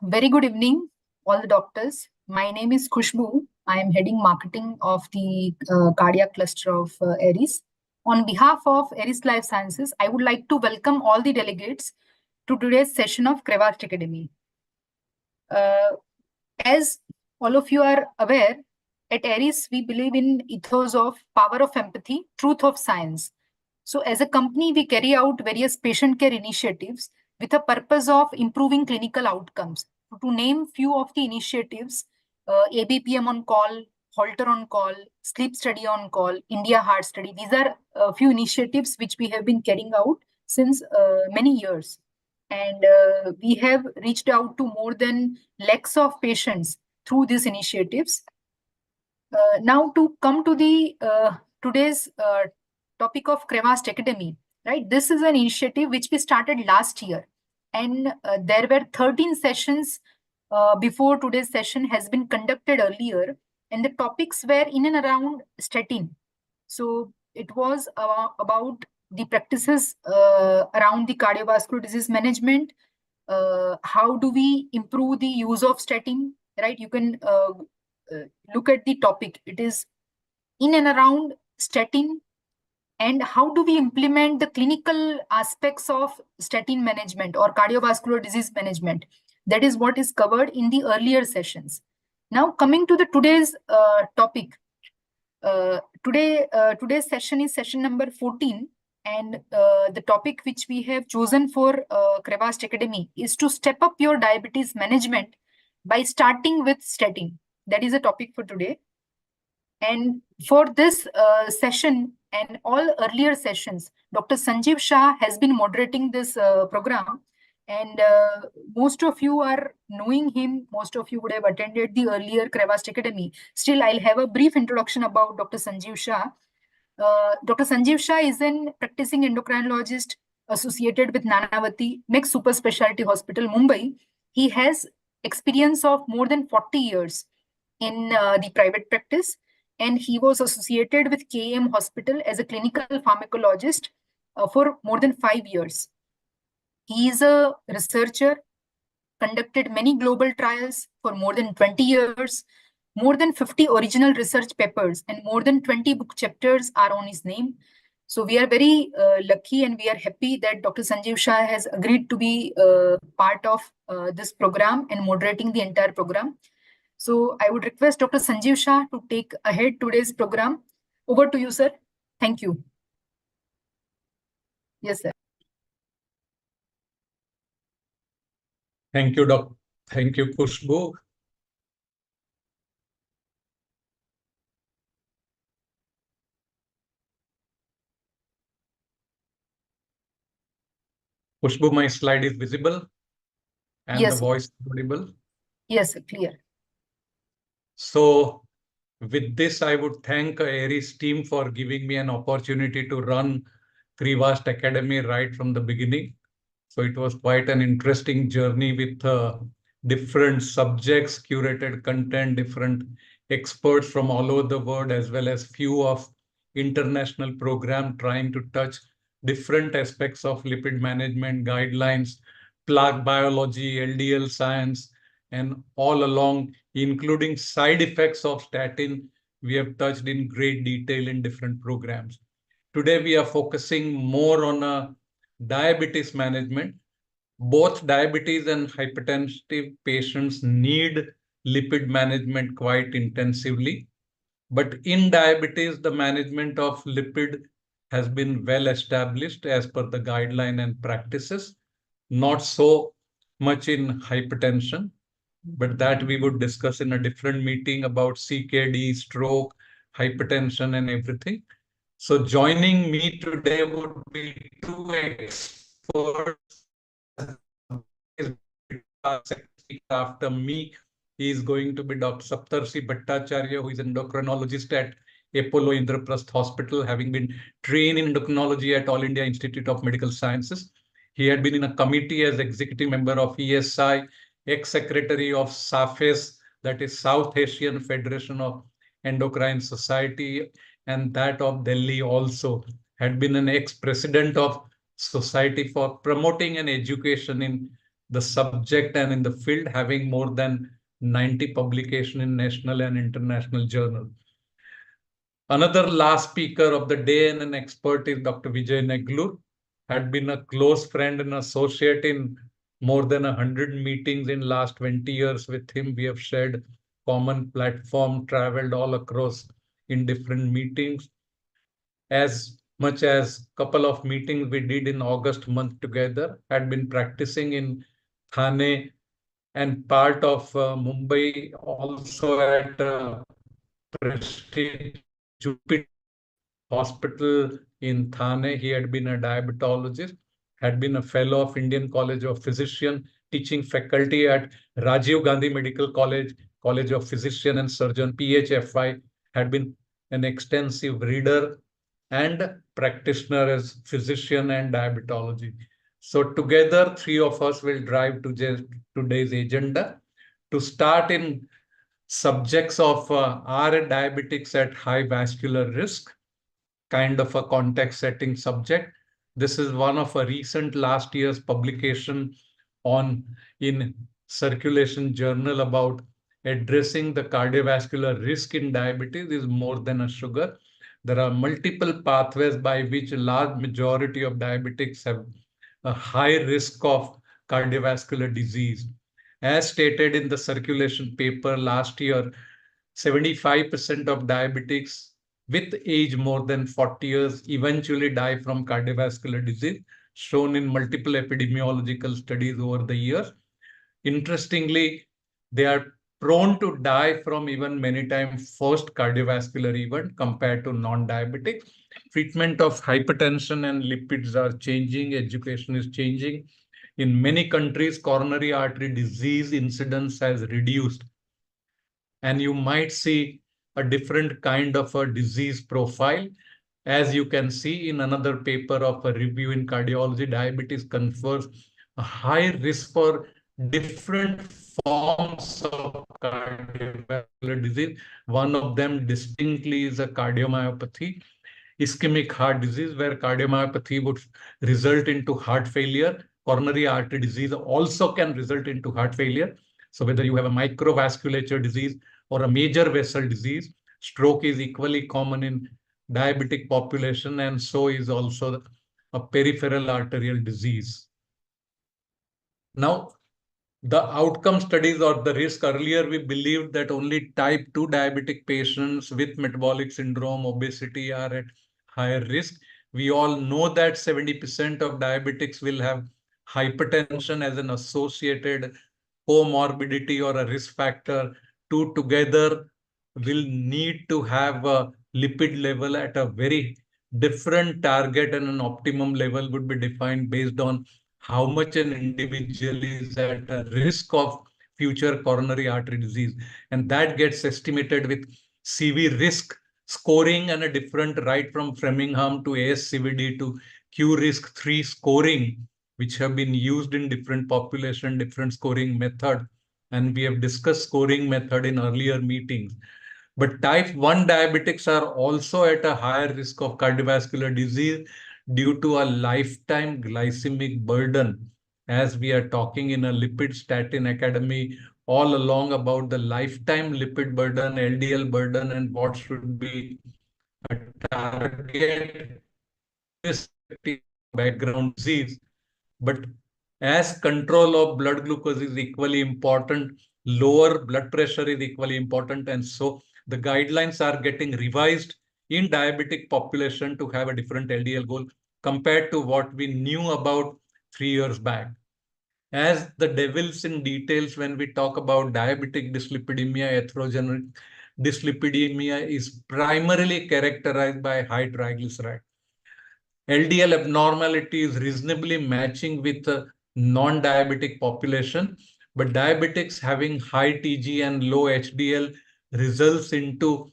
Very good evening, all the doctors. My name is Khushbu. I am heading marketing of the cardiac cluster of Aries. On behalf of Aries Life Sciences, I would like to welcome all the delegates to today's session of Crevast Academy. As all of you are aware, at Aries, we believe in ethos of power of empathy, truth of science. So as a company, we carry out various patient care initiatives with a purpose of improving clinical outcomes. To name few of the initiatives, ABPM on call, Holter on call, sleep study on call, India heart study. These are a few initiatives which we have been carrying out since many years. And we have reached out to more than lakhs of patients through these initiatives. Now to come to the today's topic of Crevast Academy, right? This is an initiative which we started last year, and there were 13 sessions before today's session has been conducted earlier, and the topics were in and around statin. So it was about the practices around the cardiovascular disease management. How do we improve the use of statin, right? You can look at the topic. It is in and around statin, and how do we implement the clinical aspects of statin management or cardiovascular disease management. That is what is covered in the earlier sessions. Now coming to the today's topic. Today's session is session number 14, and the topic which we have chosen for Crevast Academy is to step up your diabetes management by starting with statin. That is a topic for today. And for this session and all earlier sessions, Dr. Sanjeev Shah has been moderating this program. And most of you are knowing him. Most of you would have attended the earlier Crevast Academy. Still, I'll have a brief introduction about Dr. Sanjeev Shah. Dr. Sanjeev Shah is an practicing endocrinologist associated with Nanavati Next Super Specialty Hospital, Mumbai. He has experience of more than 40 years in the private practice, and he was associated with KM Hospital as a clinical pharmacologist for more than 5 years. He is a researcher, conducted many global trials for more than 20 years, more than 50 original research papers, and more than 20 book chapters are on his name. So we are very lucky, and we are happy that Dr. Sanjeev Shah has agreed to be part of this program and moderating the entire program. So I would request Dr. Sanjeev Shah to take ahead today's program. Over to you, sir. Thank you. Yes, sir. Thank you, Doc. Thank you, Khushbu. Khushbu, my slide is visible and yes, the voice is audible. Yes, sir, clear. So with this, I would thank Aries team for giving me an opportunity to run Crevast Academy right from the beginning. So it was quite an interesting journey with different subjects, curated content, different experts from all over the world, as well as few of international program trying to touch different aspects of lipid management guidelines, plaque biology, LDL science, and all along, including side effects of statin, we have touched in great detail in different programs. Today, we are focusing more on diabetes management. Both diabetes and hypertensive patients need lipid management quite intensively. But in diabetes, the management of lipid has been well established as per the guideline and practices, not so much in hypertension, but that we would discuss in a different meeting about CKD, stroke, hypertension, and everything. So joining me today would be two experts. After me, he is going to be Dr. Saptarshi Bhattacharya, who is an endocrinologist at Apollo Indraprasth Hospital, having been trained in endocrinology at All India Institute of Medical Sciences. He had been in a committee as executive member of ESI, ex-secretary of SAFES, that is South Asian Federation of Endocrine Society, and that of Delhi also. Had been an ex-president of Society for Promoting and Education in the subject and in the field, having more than 90 publications in national and international journals. Another last speaker of the day and an expert is Dr. Vijay Neglur, had been a close friend and associate in more than 100 meetings in last 20 years. With him, we have shared common platform, traveled all across in different meetings. As much as couple of meetings we did in August month together, had been practicing in Thane and part of Mumbai, also at Prestige Jupiter Hospital in Thane. He had been a diabetologist, had been a fellow of Indian College of Physician, teaching faculty at Rajiv Gandhi Medical College, College of Physician and Surgeon, PHFI, had been an extensive reader and practitioner as physician and diabetology. So together, three of us will drive to today's agenda to start in subjects of are diabetics at high vascular risk, kind of a context setting subject. This is one of a recent last year's publication on in Circulation Journal about addressing the cardiovascular risk in diabetes is more than a sugar. There are multiple pathways by which a large majority of diabetics have a high risk of cardiovascular disease. As stated in the circulation paper last year, 75% of diabetics with age more than 40 years eventually die from cardiovascular disease, shown in multiple epidemiological studies over the years. Interestingly, they are prone to die from even many times first cardiovascular event compared to non-diabetic. Treatment of hypertension and lipids are changing, education is changing. In many countries, coronary artery disease incidence has reduced, and you might see a different kind of a disease profile. As you can see in another paper of a review in cardiology, diabetes confers a high risk for different forms of cardiovascular disease. One of them distinctly is a cardiomyopathy, ischemic heart disease, where cardiomyopathy would result into heart failure. Coronary artery disease also can result into heart failure. So whether you have a microvasculature disease or a major vessel disease, stroke is equally common in diabetic population, and so is also a peripheral arterial disease. Now, the outcome studies or the risk, earlier we believed that only type 2 diabetic patients with metabolic syndrome, obesity are at higher risk. We all know that 70% of diabetics will have hypertension as an associated comorbidity or a risk factor. Two together will need to have a lipid level at a very different target, and an optimum level would be defined based on how much an individual is at a risk of future coronary artery disease. And that gets estimated with CV risk scoring and a different, right from Framingham to ASCVD to Q risk 3 scoring, which have been used in different population, different scoring method. And we have discussed scoring method in earlier meetings. But type 1 diabetics are also at a higher risk of cardiovascular disease due to a lifetime glycemic burden. As we are talking in a lipid statin academy all along about the lifetime lipid burden, LDL burden, and what should be a target background disease. But as control of blood glucose is equally important, lower blood pressure is equally important. And so the guidelines are getting revised in diabetic population to have a different LDL goal compared to what we knew about 3 years back. As the devil's in details when we talk about diabetic dyslipidemia, atherogenic dyslipidemia is primarily characterized by high triglyceride. LDL abnormality is reasonably matching with the non-diabetic population, but diabetics having high TG and low HDL results into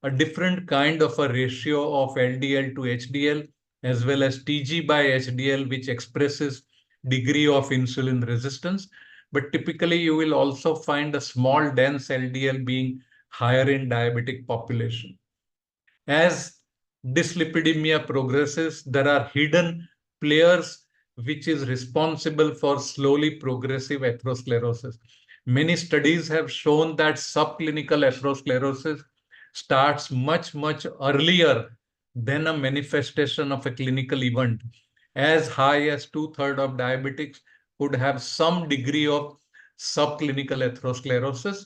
a different kind of a ratio of LDL to HDL, as well as TG by HDL, which expresses degree of insulin resistance. But typically you will also find a small dense LDL being higher in diabetic population. As dyslipidemia progresses, there are hidden players which is responsible for slowly progressive atherosclerosis. Many studies have shown that subclinical atherosclerosis starts much earlier than a manifestation of a clinical event. As high as two-thirds of diabetics could have some degree of subclinical atherosclerosis.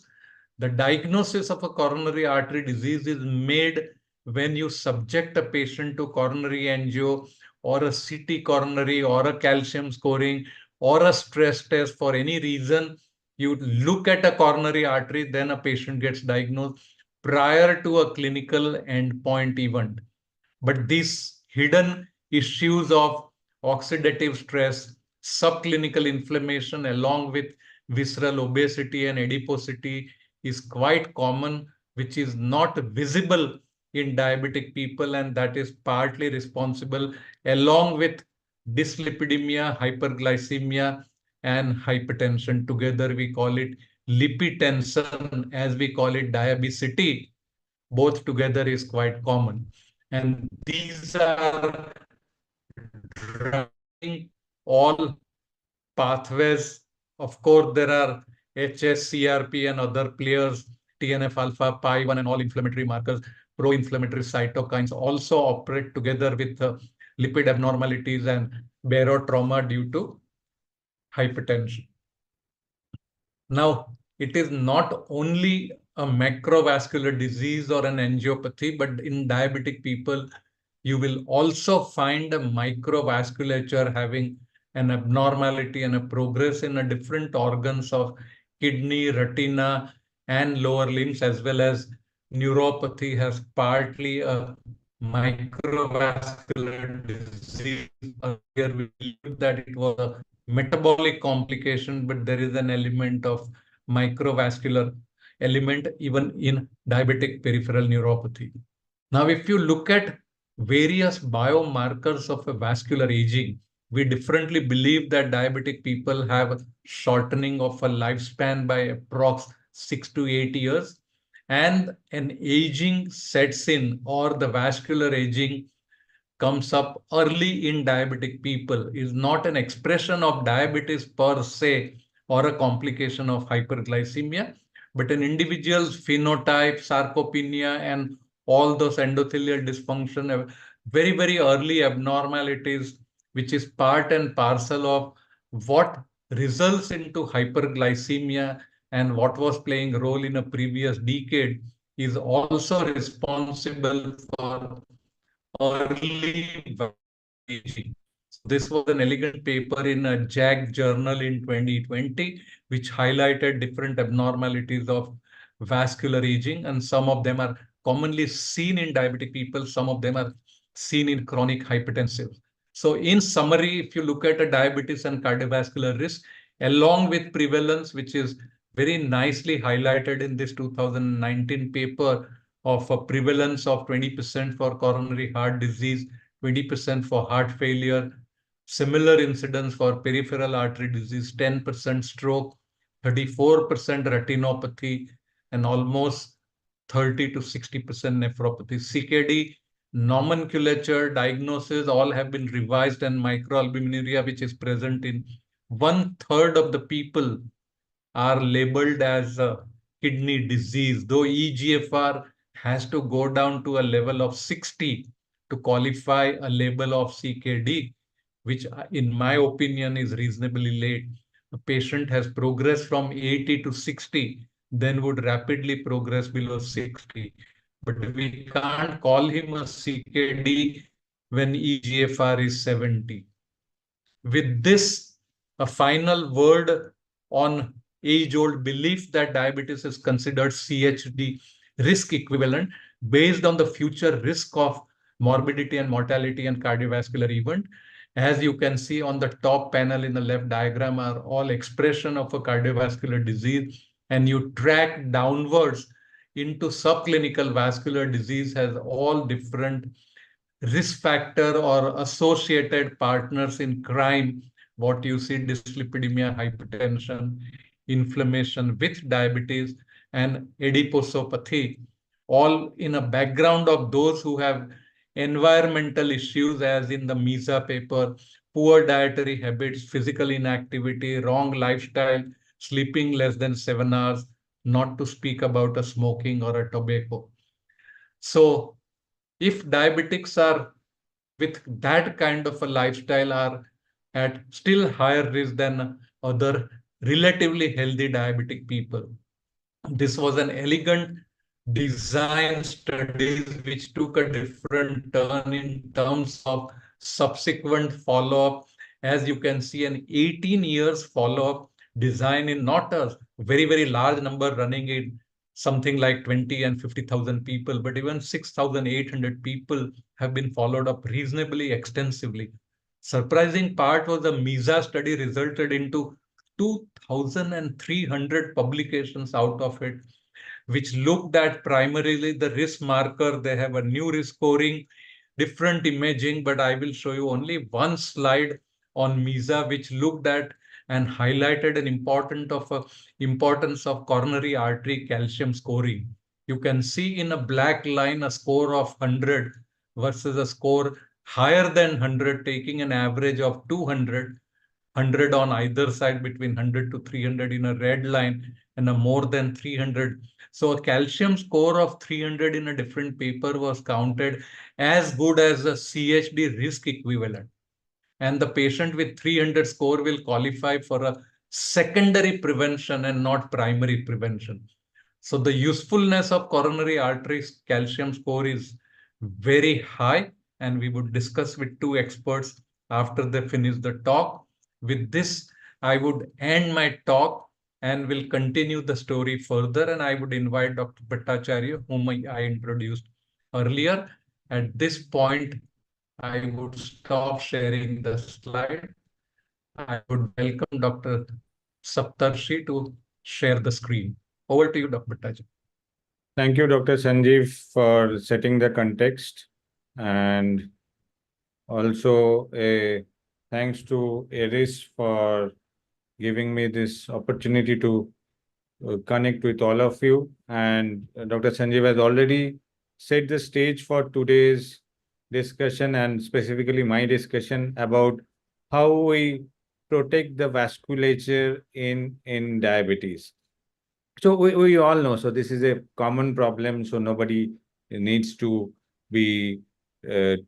The diagnosis of a coronary artery disease is made when you subject a patient to coronary angio or a CT coronary or a calcium scoring or a stress test for any reason. You look at a coronary artery, then a patient gets diagnosed prior to a clinical endpoint event. But these hidden issues of oxidative stress, subclinical inflammation, along with visceral obesity and adiposity is quite common, which is not visible in diabetic people, and that is partly responsible along with dyslipidemia, hyperglycemia, and hypertension. Together, we call it lipitension, as we call it diabesity. Both together is quite common. And these are driving all pathways. Of course, there are HSCRP and other players, TNF alpha, PI1, and all inflammatory markers, pro-inflammatory cytokines also operate together with lipid abnormalities and barotrauma due to hypertension. Now, it is not only a macrovascular disease or an angiopathy, but in diabetic people, you will also find a microvasculature having an abnormality and a progress in a different organs of kidney, retina, and lower limbs, as well as neuropathy has partly a microvascular disease. Earlier, we believed that it was a metabolic complication, but there is an element of microvascular element even in diabetic peripheral neuropathy. Now, if you look at various biomarkers of a vascular aging, we differently believe that diabetic people have a shortening of a lifespan by approx 6 to 8 years, and an aging sets in, or the vascular aging comes up early in diabetic people, is not an expression of diabetes per se or a complication of hyperglycemia, but an individual's phenotype, sarcopenia, and all those endothelial dysfunction, very early abnormalities, which is part and parcel of what results into hyperglycemia and what was playing a role in a previous decade, is also responsible for early aging. So this was an elegant paper in a JAG journal in 2020, which highlighted different abnormalities of vascular aging, and some of them are commonly seen in diabetic people, some of them are seen in chronic hypertensive. So in summary, if you look at a diabetes and cardiovascular risk, along with prevalence, which is very nicely highlighted in this 2019 paper, of a prevalence of 20% for coronary heart disease, 20% for heart failure, similar incidence for peripheral artery disease, 10% stroke, 34% retinopathy, and almost 30 to 60% nephropathy. CKD nomenclature, diagnosis, all have been revised, and microalbuminuria, which is present in 1/3 of the people, are labeled as a kidney disease, though EGFR has to go down to a level of 60 to qualify a label of CKD, which in my opinion is reasonably late. A patient has progressed from 80 to 60, then would rapidly progress below 60. But we can't call him a CKD when EGFR is 70. With this, a final word on age-old belief that diabetes is considered CHD risk equivalent based on the future risk of morbidity and mortality and cardiovascular event. As you can see on the top panel in the left diagram are all expression of a cardiovascular disease, and you track downwards into subclinical vascular disease has all different risk factor or associated partners in crime. What you see, dyslipidemia, hypertension, inflammation with diabetes, and adiposopathy, all in a background of those who have environmental issues, as in the MISA paper, poor dietary habits, physical inactivity, wrong lifestyle, sleeping less than 7 hours, not to speak about a smoking or a tobacco. So if diabetics are with that kind of a lifestyle are at still higher risk than other relatively healthy diabetic people. This was an elegant design studies which took a different turn in terms of subsequent follow-up. As you can see, an 18 years follow-up design in not a very, very large number running in something like 20 and 50,000 people, but even 6,800 people have been followed up reasonably extensively. Surprising part was the MISA study resulted into 2,300 publications out of it, which looked at primarily the risk marker. They have a new risk scoring, different imaging, but I will show you only one slide on MISA, which looked at and highlighted an importance of coronary artery calcium scoring. You can see in a black line a score of 100 versus a score higher than 100, taking an average of 200, 100 on either side between 100 to 300 in a red line, and a more than 300. So a calcium score of 300 in a different paper was counted as good as a CHD risk equivalent. And the patient with 300 score will qualify for a secondary prevention and not primary prevention. So the usefulness of coronary arteries calcium score is very high, and we would discuss with two experts after they finish the talk. With this, I would end my talk and will continue the story further, and I would invite Dr. Bhattacharya, whom I introduced earlier. At this point, I would stop sharing the slide. I would welcome Dr. Saptarshi to share the screen. Over to you, Dr. Bhattacharya. Thank you, Dr. Sanjeev, for setting the context, and also thanks to Eris for giving me this opportunity to connect with all of you. And Dr. Sanjeev has already set the stage for today's discussion, and specifically my discussion about how we protect the vasculature in diabetes. So we all know, so this is a common problem, so nobody needs to be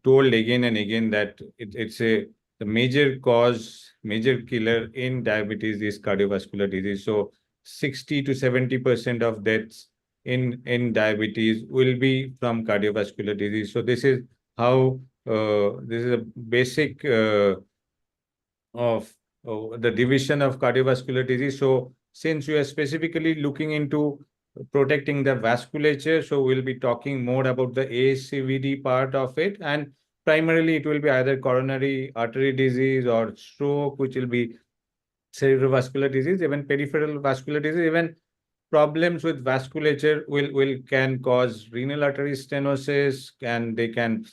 told again and again that it's the major cause, major killer in diabetes is cardiovascular disease. So 60 to 70% of deaths in diabetes will be from cardiovascular disease. So this is how this is a basic of the division of cardiovascular disease. So since we are specifically looking into protecting the vasculature, so we'll be talking more about the ASCVD part of it, and primarily it will be either coronary artery disease or stroke, which will be cerebrovascular disease, even peripheral vascular disease, even problems with vasculature can cause renal artery stenosis, and they can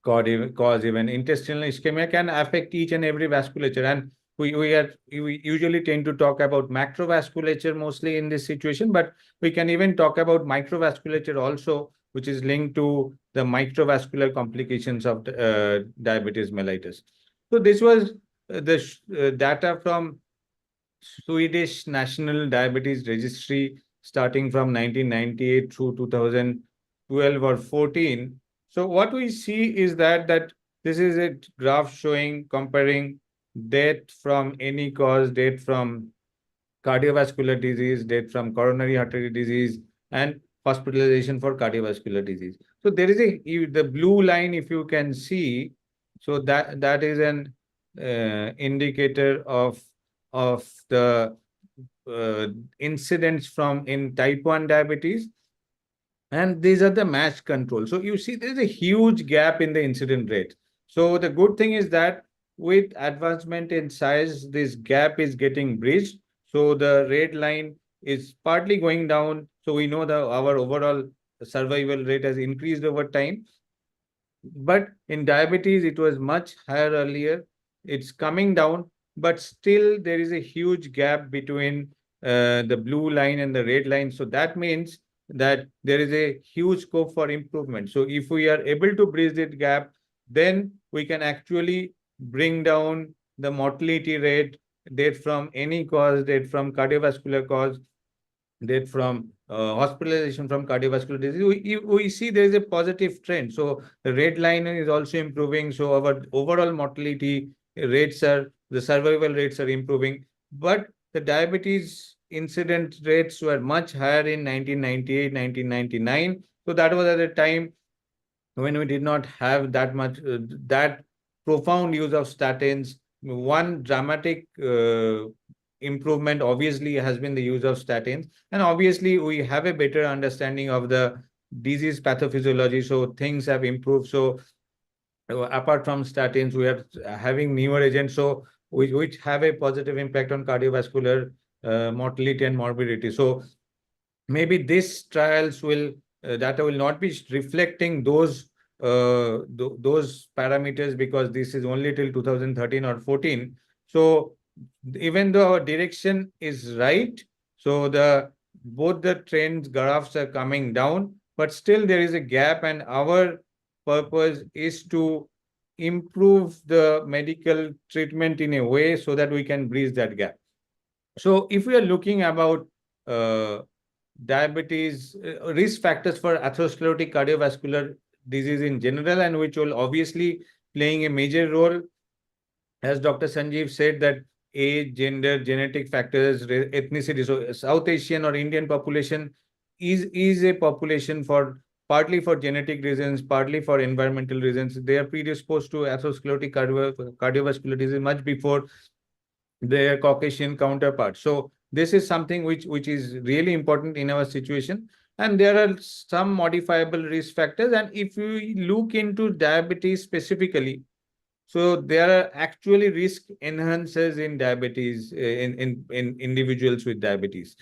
cause even intestinal ischemia, can affect each and every vasculature. And we usually tend to talk about macrovasculature mostly in this situation, but we can even talk about microvasculature also, which is linked to the microvascular complications of diabetes mellitus. So this was the data from Swedish National Diabetes Registry starting from 1998 through 2012 or 14. So what we see is that this is a graph showing comparing death from any cause, death from cardiovascular disease, death from coronary artery disease, and hospitalization for cardiovascular disease. So there is the blue line, if you can see, so that is an indicator of the incidents from in type 1 diabetes, and these are the match control. So you see there's a huge gap in the incident rate. So the good thing is that with advancement in size, this gap is getting bridged. So the red line is partly going down. So we know that our overall survival rate has increased over time. But in diabetes, it was much higher earlier. It's coming down, but still there is a huge gap between the blue line and the red line. So that means that there is a huge scope for improvement. So if we are able to bridge that gap, then we can actually bring down the mortality rate, death from any cause, death from cardiovascular cause, death from hospitalization from cardiovascular disease, we see there is a positive trend. So the red line is also improving. So our overall mortality rates the survival rates are improving. But the diabetes incident rates were much higher in 1998, 1999. So that was at a time when we did not have that much, that profound use of statins. One dramatic improvement obviously has been the use of statins. And obviously, we have a better understanding of the disease pathophysiology. So things have improved. So apart from statins, we are having newer agents, so which have a positive impact on cardiovascular mortality and morbidity. So maybe these trials will data will not be reflecting those parameters, because this is only till 2013 or 14. So even though our direction is right, so both the trends graphs are coming down, but still there is a gap, and our purpose is to improve the medical treatment in a way so that we can bridge that gap. So if we are looking about uh, diabetes, risk factors for atherosclerotic cardiovascular disease in general, and which will obviously playing a major role, as Dr. Sanjeev said, that age, gender, genetic factors, ethnicity. So South Asian or Indian population is a population for partly for genetic reasons, partly for environmental reasons. They are predisposed to atherosclerotic cardiovascular disease much before their Caucasian counterparts. So this is something which is really important in our situation. And there are some modifiable risk factors. And if you look into diabetes specifically, so there are actually risk enhancers in diabetes, in individuals with diabetes.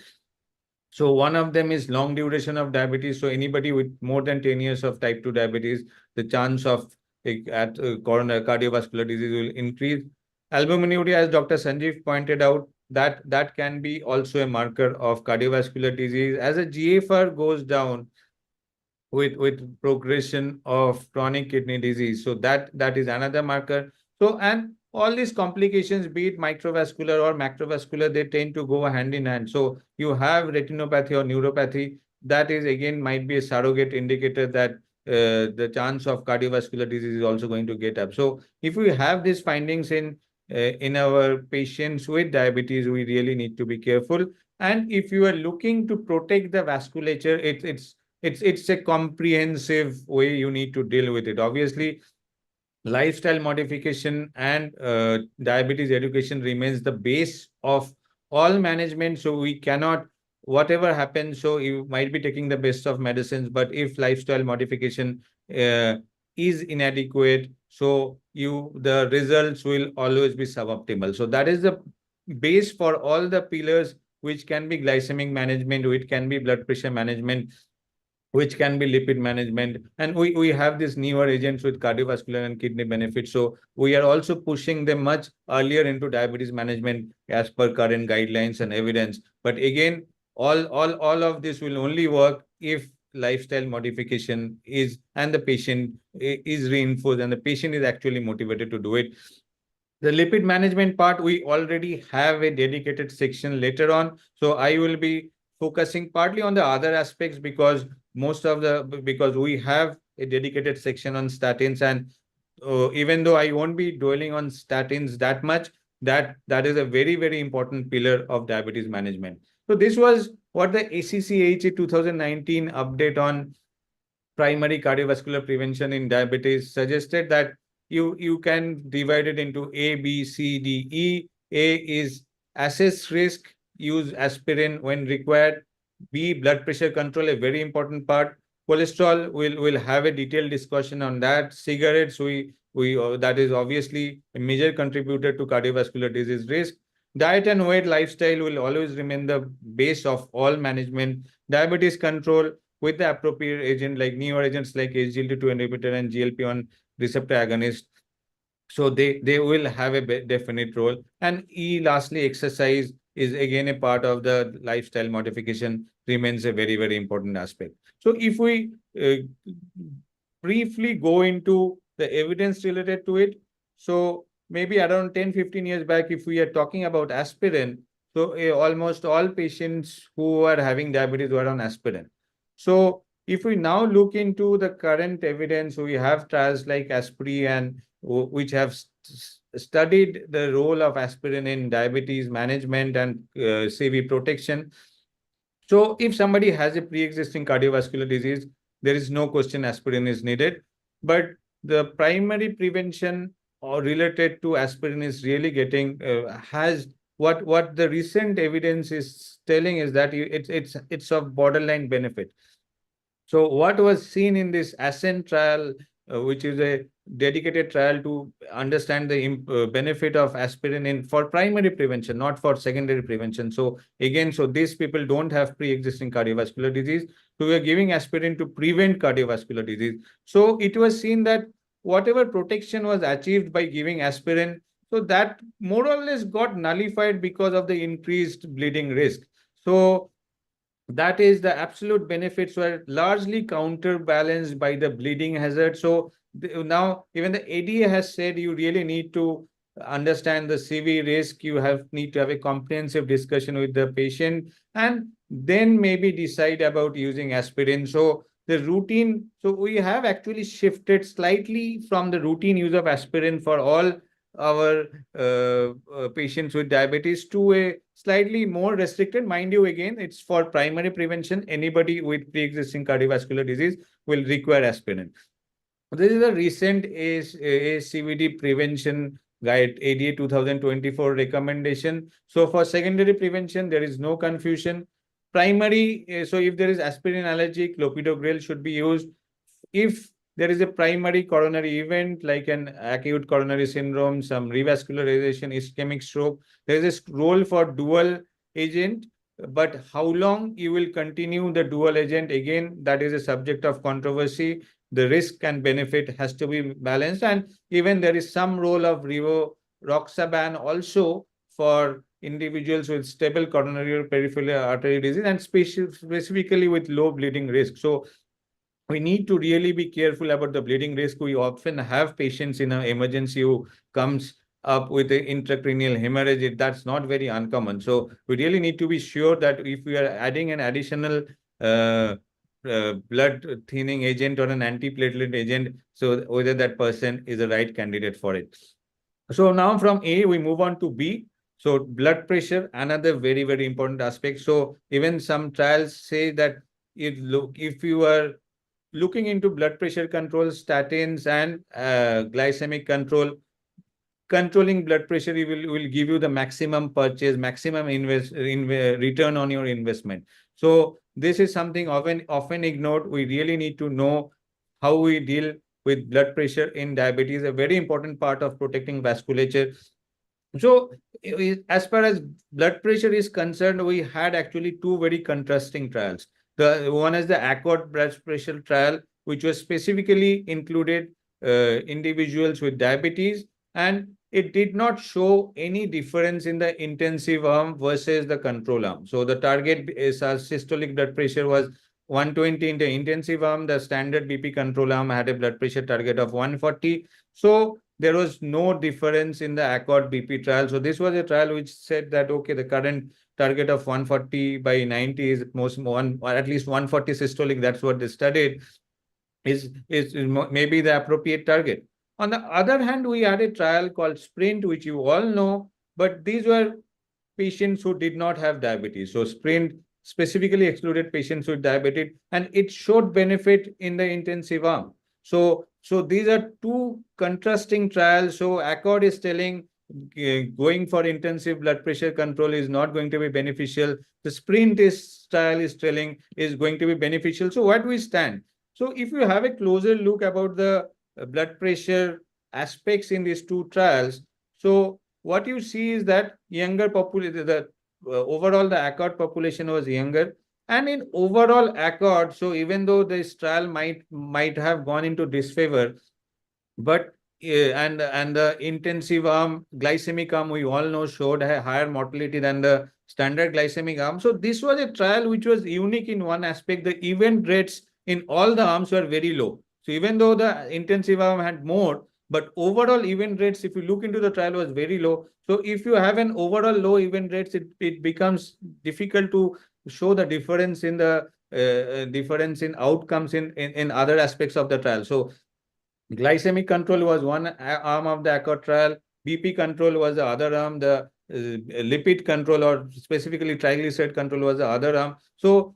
So one of them is long duration of diabetes. So anybody with more than 10 years of type 2 diabetes, the chance of coronary cardiovascular disease will increase. Albuminuria, as Dr. Sanjeev pointed out, that can be also a marker of cardiovascular disease. As a GFR goes down, with progression of chronic kidney disease. So that is another marker. So, and all these complications, be it microvascular or macrovascular, they tend to go hand in hand. So you have retinopathy or neuropathy, that is again might be a surrogate indicator that the chance of cardiovascular disease is also going to get up. So if we have these findings in our patients with diabetes, we really need to be careful. And if you are looking to protect the vasculature, it's a comprehensive way you need to deal with it. Obviously, lifestyle modification and diabetes education remains the base of all management. So we cannot, whatever happens, so you might be taking the best of medicines, but if lifestyle modification is inadequate, so the results will always be suboptimal. So that is the base for all the pillars, which can be glycemic management, which can be blood pressure management, which can be lipid management. And we have these newer agents with cardiovascular and kidney benefits. So we are also pushing them much earlier into diabetes management as per current guidelines and evidence. But again, all of this will only work if lifestyle modification is, and the patient is reinforced, and the patient is actually motivated to do it. The lipid management part, we already have a dedicated section later on. So I will be focusing partly on the other aspects, because because we have a dedicated section on statins. And even though I won't be dwelling on statins that much, that is a very, very important pillar of diabetes management. So this was what the ACC/AHA 2019 update on primary cardiovascular prevention in diabetes suggested, that you can divide it into A, B, C, D, E. A is assess risk, use aspirin when required. B, blood pressure control, a very important part. Cholesterol, will have a detailed discussion on that. Cigarettes, we that is obviously a major contributor to cardiovascular disease risk. Diet and weight lifestyle will always remain the base of all management. Diabetes control with the appropriate agent, like newer agents like SGLT2 inhibitor and GLP-1 receptor agonist. So they will have a definite role. And E, lastly, exercise is again a part of the lifestyle modification, remains a very, very important aspect. So if we briefly go into the evidence related to it, so maybe around 10-15 years back, if we are talking about aspirin, so almost all patients who are having diabetes were on aspirin. So if we now look into the current evidence, we have trials like Aspri and which have studied the role of aspirin in diabetes management and CV protection. So if somebody has a pre-existing cardiovascular disease, there is no question aspirin is needed. But the primary prevention or related to aspirin is really getting has what the recent evidence is telling is that it's of borderline benefit. So what was seen in this ASCENT trial, which is a dedicated trial to understand the benefit of aspirin in for primary prevention, not for secondary prevention. So again, so these people don't have pre-existing cardiovascular disease. So we are giving aspirin to prevent cardiovascular disease. So it was seen that whatever protection was achieved by giving aspirin, so that more or less got nullified because of the increased bleeding risk. So that is, the absolute benefits were largely counterbalanced by the bleeding hazard. So now even the ADA has said you really need to understand the CV risk. You need to have a comprehensive discussion with the patient and then maybe decide about using aspirin. So the routine, so we have actually shifted slightly from the routine use of aspirin for all our patients with diabetes to a slightly more restricted. Mind you, again, it's for primary prevention. Anybody with pre-existing cardiovascular disease will require aspirin. This is a recent ACVD prevention guide, ADA 2024 recommendation. So for secondary prevention, there is no confusion. Primary, so if there is aspirin allergy, clopidogrel should be used. If there is a primary coronary event like an acute coronary syndrome, some revascularization, ischemic stroke, there is a role for dual agent. But how long you will continue the dual agent, again, that is a subject of controversy. The risk and benefit has to be balanced. And even there is some role of rivaroxaban also for individuals with stable coronary or peripheral artery disease and specifically with low bleeding risk. So we need to really be careful about the bleeding risk. We often have patients in an emergency who comes up with an intracranial hemorrhage. That's not very uncommon. So we really need to be sure that if we are adding an additional blood thinning agent or an antiplatelet agent, so whether that person is the right candidate for it. So now from A, we move on to B. So blood pressure, another very, very important aspect. So even some trials say that if you are looking into blood pressure control, statins and glycemic control, controlling blood pressure will give you the maximum purchase, maximum return on your investment. So this is something often ignored. We really need to know how we deal with blood pressure in diabetes, a very important part of protecting vasculature. So as far as blood pressure is concerned, we had actually two very contrasting trials. The one is the ACCORD blood pressure trial, which was specifically included individuals with diabetes, and it did not show any difference in the intensive arm versus the control arm. So the target systolic blood pressure was 120 in the intensive arm. The standard BP control arm had a blood pressure target of 140. So there was no difference in the ACCORD BP trial. So this was a trial which said that, okay, the current target of 140 by 90 is or at least 140 systolic. That's what they studied is maybe the appropriate target. On the other hand, we had a trial called SPRINT, which you all know, but these were patients who did not have diabetes. So SPRINT specifically excluded patients with diabetes, and it showed benefit in the intensive arm. So these are two contrasting trials. So ACCORD is telling going for intensive blood pressure control is not going to be beneficial. The SPRINT trial is telling is going to be beneficial. So what we stand? So if you have a closer look about the blood pressure aspects in these two trials, so what you see is that younger population, overall the ACCORD population was younger. And in overall ACCORD, so even though this trial might have gone into disfavor, but and the intensive arm, glycemic arm, we all know showed a higher mortality than the standard glycemic arm. So this was a trial which was unique in one aspect. The event rates in all the arms were very low. So even though the intensive arm had more, but overall event rates, if you look into the trial, was very low. So if you have an overall low event rates, it becomes difficult to show the difference in the difference in outcomes in other aspects of the trial. So glycemic control was one arm of the ACCORD trial. BP control was the other arm. The lipid control, or specifically triglyceride control, was the other arm. So,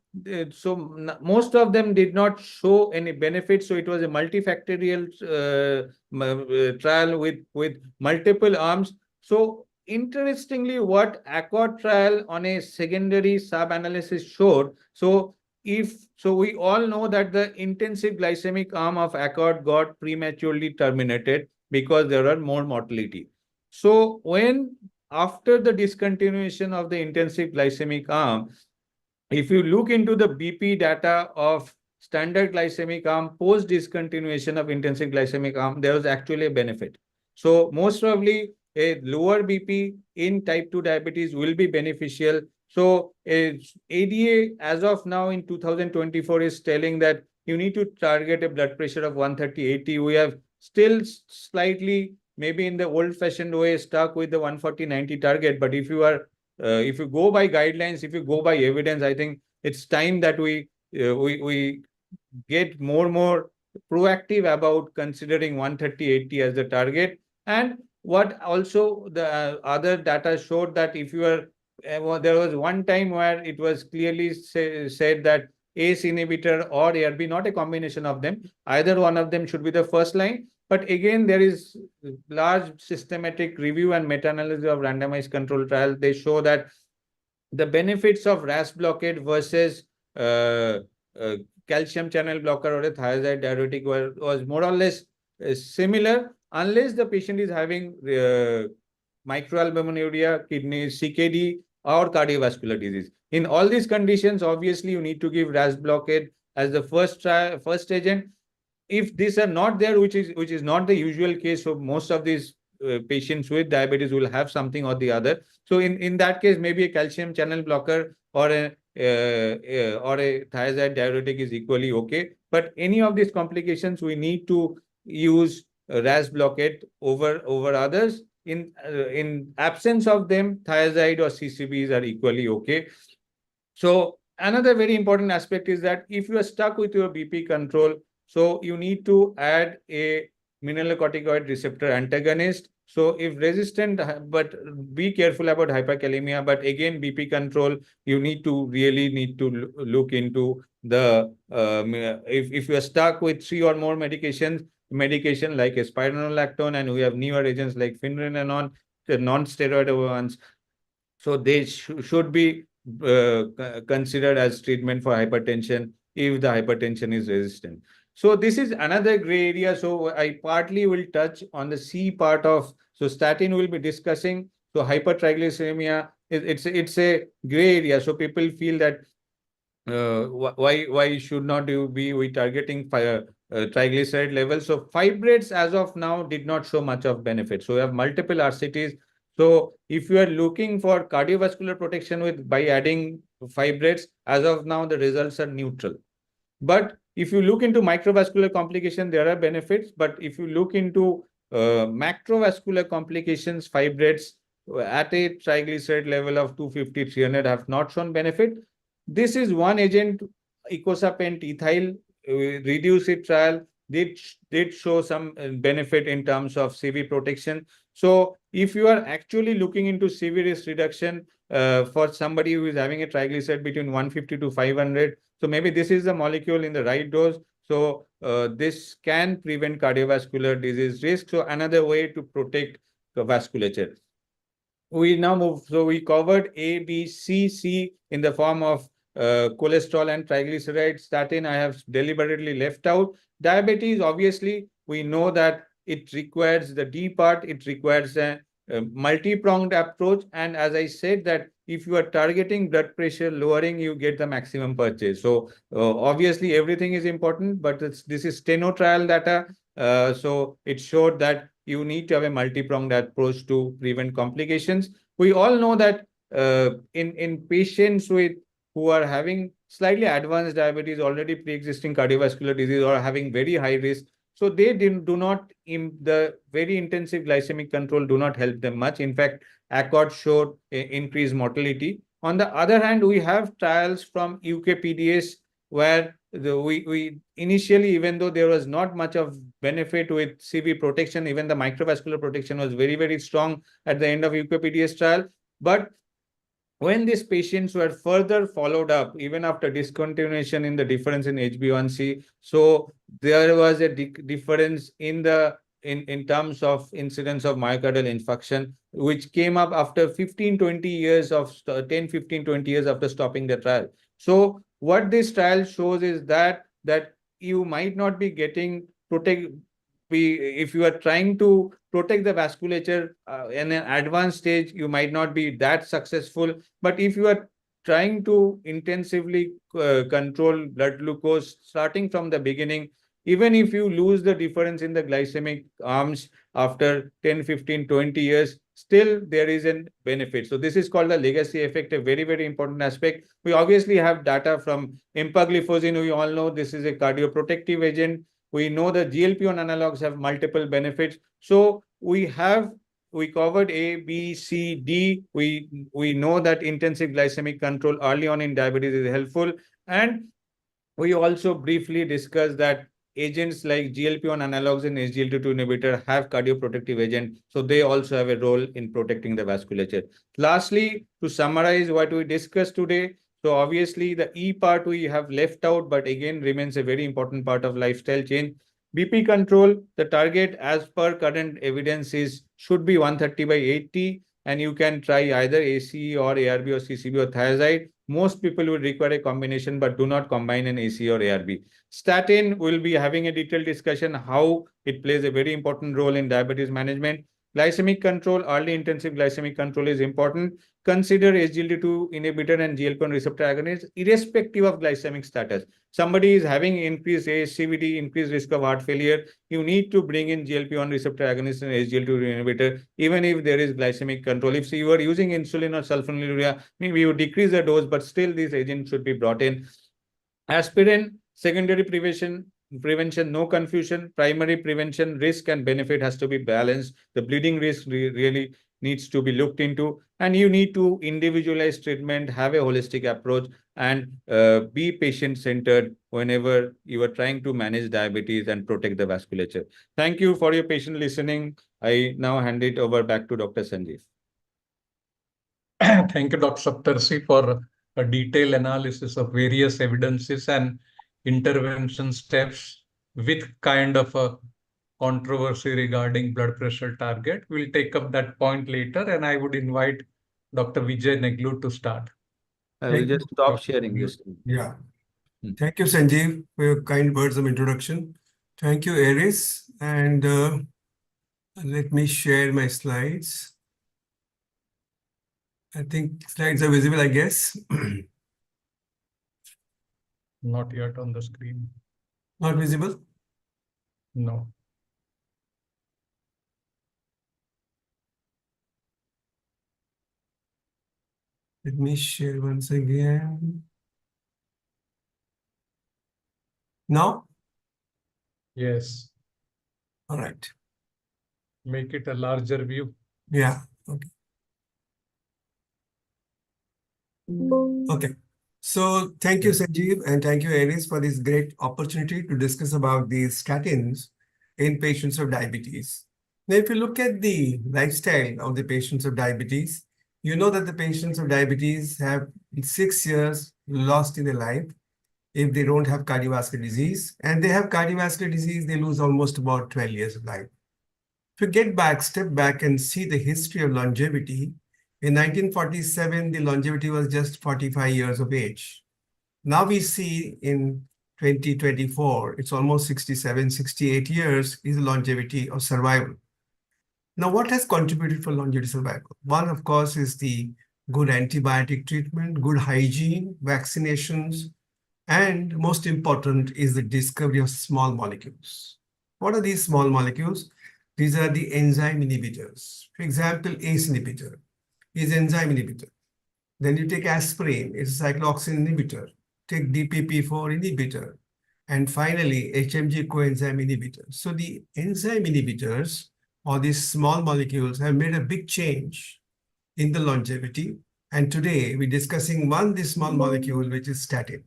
most of them did not show any benefit. So it was a multifactorial trial with multiple arms. So interestingly, what ACCORD trial on a secondary sub-analysis showed, we all know that the intensive glycemic arm of ACCORD got prematurely terminated because there are more mortality. So when after the discontinuation of the intensive glycemic arm, if you look into the BP data of standard glycemic arm post discontinuation of intensive glycemic arm, there was actually a benefit. So most probably a lower BP in type 2 diabetes will be beneficial. So ADA as of now in 2024 is telling that you need to target a blood pressure of 130/80. We have still slightly, maybe in the old fashioned way, stuck with the 140/90 target. But if you go by guidelines, if you go by evidence, I think it's time that we get more proactive about considering 130/80 as the target. And what also the other data showed that if you are, there was one time where it was clearly said that ACE inhibitor or ARB, not a combination of them, either one of them should be the first line. But again, there is large systematic review and meta-analysis of randomized control trial. They show that the benefits of RAS blockade versus calcium channel blocker or a thiazide diuretic was more or less similar, unless the patient is having microalbuminuria, kidney, CKD, or cardiovascular disease. In all these conditions, obviously, you need to give RAS blockade as the first agent. If these are not there, which is not the usual case, so most of these patients with diabetes will have something or the other. So in that case, maybe a calcium channel blocker or a thiazide diuretic is equally okay. But any of these complications, we need to use RAS blockade over others. In absence of them, thiazide or CCBs are equally okay. So another very important aspect is that if you are stuck with your BP control, so you need to add a mineralocorticoid receptor antagonist. So if resistant, but be careful about hyperkalemia. But again, BP control, you really need to look into the, if you are stuck with 3 or more medication like spironolactone, and we have newer agents like finerenone, the non-steroidal ones. So they should be considered as treatment for hypertension if the hypertension is resistant. So this is another gray area. So I partly will touch on the C part of, so statin will be discussing. So hypertriglyceridemia, it's a gray area. So people feel that why should not you be targeting triglyceride levels? So fibrates as of now did not show much of benefit. So we have multiple RCTs. So if you are looking for cardiovascular protection by adding fibrates, as of now the results are neutral. But if you look into microvascular complication, there are benefits. But if you look into macrovascular complications, fibrates at a triglyceride level of 250, 300 have not shown benefit. This is one agent, icosapent ethyl, reduce it trial, did show some benefit in terms of CV protection. So if you are actually looking into CV risk reduction for somebody who is having a triglyceride between 150 to 500, so maybe this is the molecule in the right dose. So this can prevent cardiovascular disease risk. So another way to protect the vasculature. We now move. So we covered A, B, C in the form of cholesterol and triglycerides. Statin I have deliberately left out. Diabetes, obviously, we know that it requires the D part. It requires a multi-pronged approach. And as I said, that if you are targeting blood pressure lowering, you get the maximum purchase. So obviously, everything is important, but this is steno trial data. So it showed that you need to have a multi-pronged approach to prevent complications. We all know that in patients who are having slightly advanced diabetes, already pre-existing cardiovascular disease, or having very high risk, So they do not, the very intensive glycemic control do not help them much. In fact, ACCORD showed increased mortality. On the other hand, we have trials from UK-PDS where we initially, even though there was not much of benefit with CV protection, even the microvascular protection was very, very strong at the end of UK-PDS trial. But when these patients were further followed up, even after discontinuation in the difference in HbA1c, so there was a difference in the in terms of incidence of myocardial infarction, which came up after 15, 20 years of 10, 15, 20 years after stopping the trial. So what this trial shows is that you might not be getting if you are trying to protect the vasculature in an advanced stage, you might not be that successful. But if you are trying to intensively control blood glucose starting from the beginning, even if you lose the difference in the glycemic arms after 10, 15, 20 years, still there is a benefit. So this is called the legacy effect, a very, very important aspect. We obviously have data from empagliflozin. We all know this is a cardioprotective agent. We know the GLP-1 analogs have multiple benefits. So we covered A, B, C, D. We know that intensive glycemic control early on in diabetes is helpful. And we also briefly discussed that agents like GLP-1 analogs and SGLT2 inhibitor have cardioprotective agent. So they also have a role in protecting the vasculature. Lastly, to summarize what we discussed today, so obviously the E part we have left out, but again remains a very important part of lifestyle change. BP control, the target as per current evidence should be 130 by 80, and you can try either ACE or ARB or CCB or thiazide. Most people will require a combination, but do not combine an ACE or ARB. Statin, will be having a detailed discussion how it plays a very important role in diabetes management. Glycemic control, early intensive glycemic control is important. Consider SGLT2 inhibitor and GLP-1 receptor agonist, irrespective of glycemic status. Somebody is having increased ASCVD, increased risk of heart failure, you need to bring in GLP-1 receptor agonist and SGLT2 inhibitor, even if there is glycemic control. If you are using insulin or sulfonylurea, maybe you decrease the dose, but still these agents should be brought in. Aspirin, secondary prevention, no confusion. Primary prevention, risk and benefit has to be balanced. The bleeding risk really needs to be looked into, and you need to individualize treatment, have a holistic approach, and be patient-centered whenever you are trying to manage diabetes and protect the vasculature. Thank you for your patient listening. I now hand it over back to Dr. Sanjeev. Thank you, Dr. Saptarshi, for a detailed analysis of various evidences and intervention steps with kind of a controversy regarding blood pressure target. We'll take up that point later, and I would invite Dr. Vijay Neglu to start. I will just stop sharing this. Yeah. Thank you, Sanjeev, for your kind words of introduction. Thank you, Aries. And let me share my slides. I think slides are visible, I guess. Not yet on the screen. Not visible? No. Let me share once again. Now? Yes. All right. Make it a larger view. Yeah. Okay. Okay. So thank you, Sanjeev, and thank you, Aries, for this great opportunity to discuss about these statins in patients of diabetes. Now, if you look at the lifestyle of the patients of diabetes, you know that the patients of diabetes have 6 years lost in their life if they don't have cardiovascular disease. And they have cardiovascular disease, they lose almost about 12 years of life. If you get back, step back and see the history of longevity, in 1947, the longevity was just 45 years of age. Now we see in 2024, it's almost 67, 68 years is the longevity of survival. Now, what has contributed for longevity survival? One, of course, is the good antibiotic treatment, good hygiene, vaccinations, and most important is the discovery of small molecules. What are these small molecules? These are the enzyme inhibitors. For example, ACE inhibitor is enzyme inhibitor. Then you take aspirin, it's a cyclooxygen inhibitor. Take DPP4 inhibitor. and finally HMG coenzyme inhibitors. So the enzyme inhibitors or these small molecules have made a big change in the longevity. And today we're discussing this small molecule, which is statin.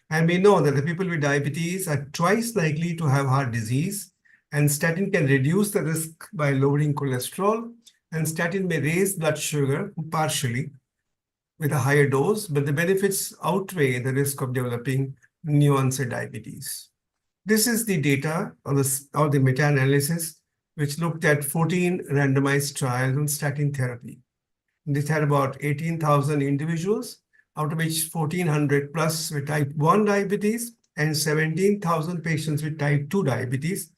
And we know that the people with diabetes are twice likely to have heart disease, and statin can reduce the risk by lowering cholesterol, and statin may raise blood sugar partially with a higher dose, but the benefits outweigh the risk of developing new onset diabetes. This is the data of the meta-analysis, which looked at 14 randomized trials on statin therapy. This had about 18,000 individuals, out of which 1,400 plus with type 1 diabetes and 17,000 patients with type 2 diabetes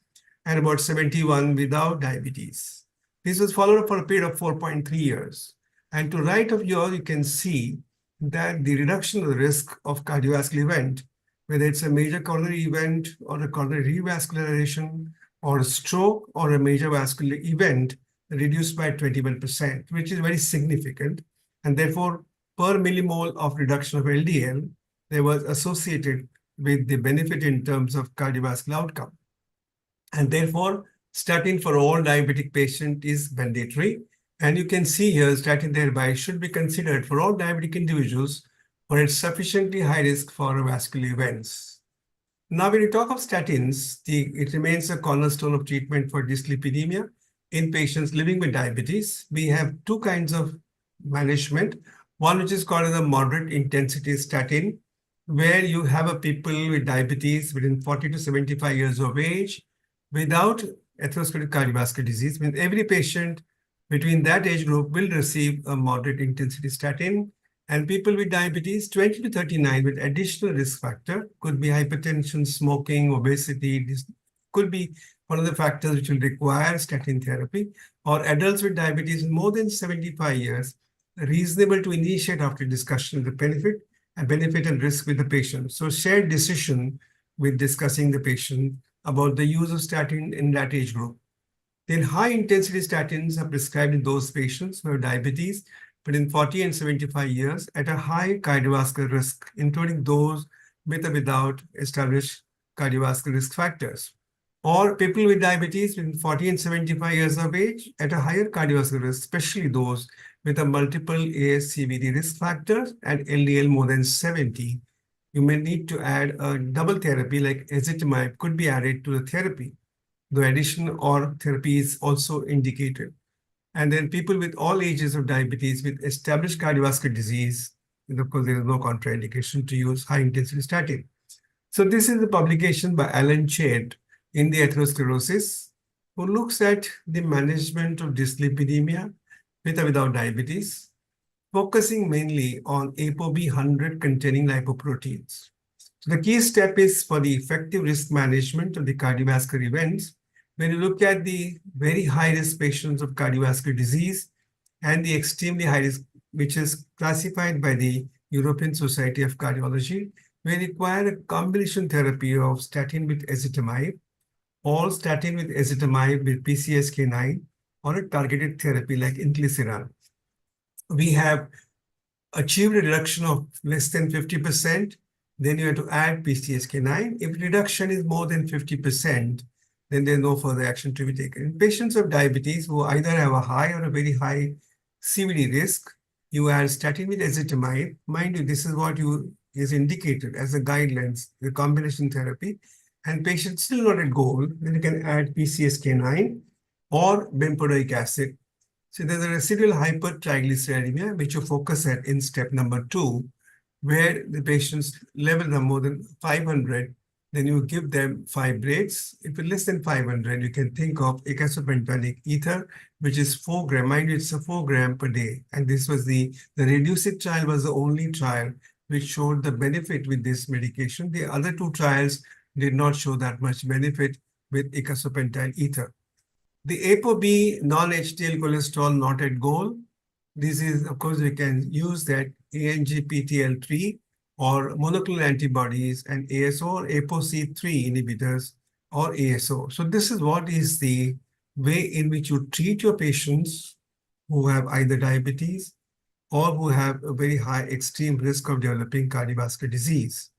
and about 71 without diabetes. This was followed up for a period of 4.3 years. And to right of yours, you can see that the reduction of the risk of cardiovascular event, whether it's a major coronary event or a coronary revascularization or a stroke or a major vascular event, reduced by 21%, which is very significant. And therefore, per millimole of reduction of LDL, there was associated with the benefit in terms of cardiovascular outcome. And therefore, statin for all diabetic patients is mandatory. And you can see here, statin thereby should be considered for all diabetic individuals for its sufficiently high risk for vascular events. Now, when you talk of statins, it remains a cornerstone of treatment for dyslipidemia in patients living with diabetes. We have two kinds of management. One which is called as a moderate intensity statin, where you have a people with diabetes within 40 to 75 years of age without atherosclerotic cardiovascular disease. Means every patient between that age group will receive a moderate intensity statin. And people with diabetes 20 to 39 with additional risk factor, could be hypertension, smoking, obesity, this could be one of the factors which will require statin therapy, or adults with diabetes more than 75 years, reasonable to initiate after discussion of the benefit and risk with the patient. So shared decision with discussing the patient about the use of statin in that age group. Then high intensity statins are prescribed in those patients who have diabetes between 40 and 75 years at a high cardiovascular risk, including those with or without established cardiovascular risk factors, or people with diabetes between 40 and 75 years of age at a higher cardiovascular risk, especially those with a multiple ASCVD risk factors and LDL more than 70. You may need to add a double therapy like ezetimibe could be added to the therapy. The addition or therapy is also indicated. And then people with all ages of diabetes with established cardiovascular disease, and of course, there is no contraindication to use high-intensity statin. So this is a publication by Alan Chait in the atherosclerosis, who looks at the management of dyslipidemia with or without diabetes, focusing mainly on ApoB100 containing lipoproteins. So the key step is for the effective risk management of the cardiovascular events. When you look at the very high-risk patients of cardiovascular disease and the extremely high risk, which is classified by the European Society of Cardiology, we require a combination therapy of statin with ezetimibe, or statin with ezetimibe with PCSK9, or a targeted therapy like inclisiran. We have achieved a reduction of less than 50%, then you have to add PCSK9. If reduction is more than 50%, then there's no further action to be taken. In patients of diabetes who either have a high or a very high CVD risk, you add statin with ezetimibe. Mind you, this is what is indicated as a guidelines, the combination therapy. And patients still not at goal, then you can add PCSK9 or bempedoic acid. So there's a residual hypertriglyceridemia, which you focus at in step number 2, where the patient's levels are more than 500. Then you give them fibrates. If it's less than 500, you can think of icosapentaenic ether, which is 4 gram. Mind you, it's a 4 gram per day. And this was the REDUCE-IT trial was the only trial which showed the benefit with this medication. The other 2 trials did not show that much benefit with icosapentaen ether. The ApoB non-HDL cholesterol not at goal. This is, of course, we can use that ANGPTL3 or monoclonal antibodies and ASO or ApoC3 inhibitors or ASO. So this is what is the way in which you treat your patients who have either diabetes or who have a very high extreme risk of developing cardiovascular disease.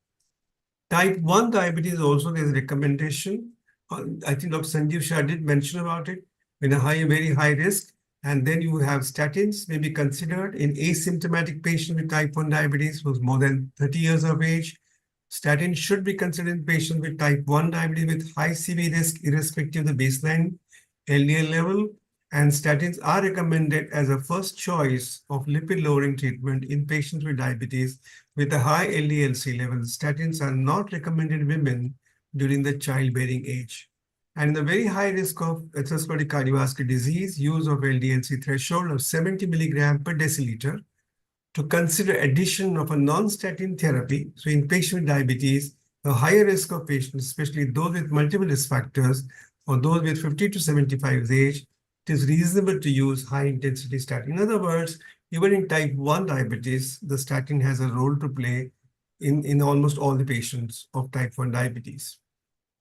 Type 1 diabetes also there's a recommendation. I think Dr. Sanjeev Shah did mention about it. In a very high risk, and then you have statins may be considered in asymptomatic patient with type 1 diabetes who's more than 30 years of age. Statin should be considered in patients with type 1 diabetes with high CV risk irrespective of the baseline LDL level. And statins are recommended as a first choice of lipid-lowering treatment in patients with diabetes with a high LDL-C level. Statins are not recommended in women during the childbearing age. And in the very high risk of atherosclerotic cardiovascular disease, use of LDL-C threshold of 70 milligram per deciliter to consider addition of a non-statin therapy. So in patient with diabetes, the higher risk of patients, especially those with multiple risk factors or those with 50 to 75 age, it is reasonable to use high-intensity statin. In other words, even in type 1 diabetes, the statin has a role to play in almost all the patients of type 1 diabetes.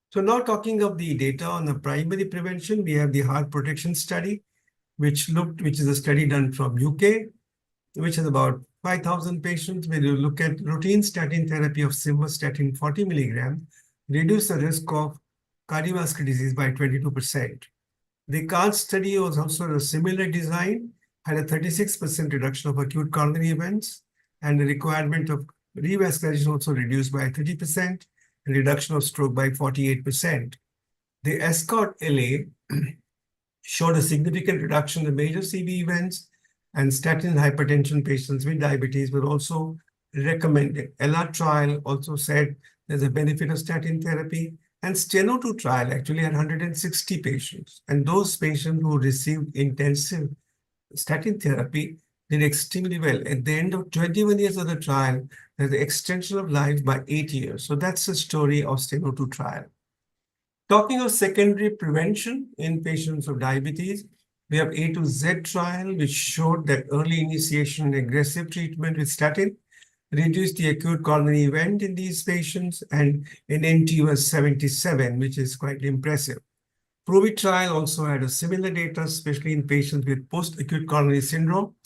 So now talking of the data on the primary prevention, we have the heart protection study, which is a study done from UK, which is about 5,000 patients, where you look at routine statin therapy of simvastatin 40 milligram, reduce the risk of cardiovascular disease by 22%. The CARD study was also a similar design, had a 36% reduction of acute coronary events, and the requirement of revascularization also reduced by 30%, and reduction of stroke by 48%. The ESCORT-LA showed a significant reduction in major CV events, and statin hypertension patients with diabetes were also recommended. LR trial also said there's a benefit of statin therapy, and STENO2 trial actually had 160 patients, and those patients who received intensive statin therapy did extremely well. At the end of 21 years of the trial, there's the extension of life by 8 years. So that's the story of STENO2 trial. Talking of secondary prevention in patients of diabetes, we have A to Z trial, which showed that early initiation and aggressive treatment with statin reduced the acute coronary event in these patients, and an NT was 77, which is quite impressive. PROVI trial also had a similar data, especially in patients with post-acute coronary syndrome,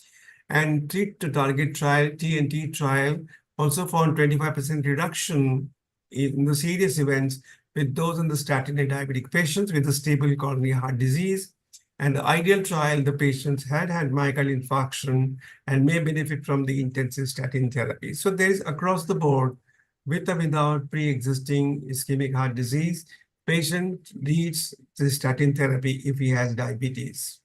and Treat to Target trial, TNT trial, also found 25% reduction in the serious events with those in the statin and diabetic patients with a stable coronary heart disease. And the ideal trial, the patients had myocardial infarction and may benefit from the intensive statin therapy. So there is across the board, with or without pre-existing ischemic heart disease, patient needs the statin therapy if he has diabetes.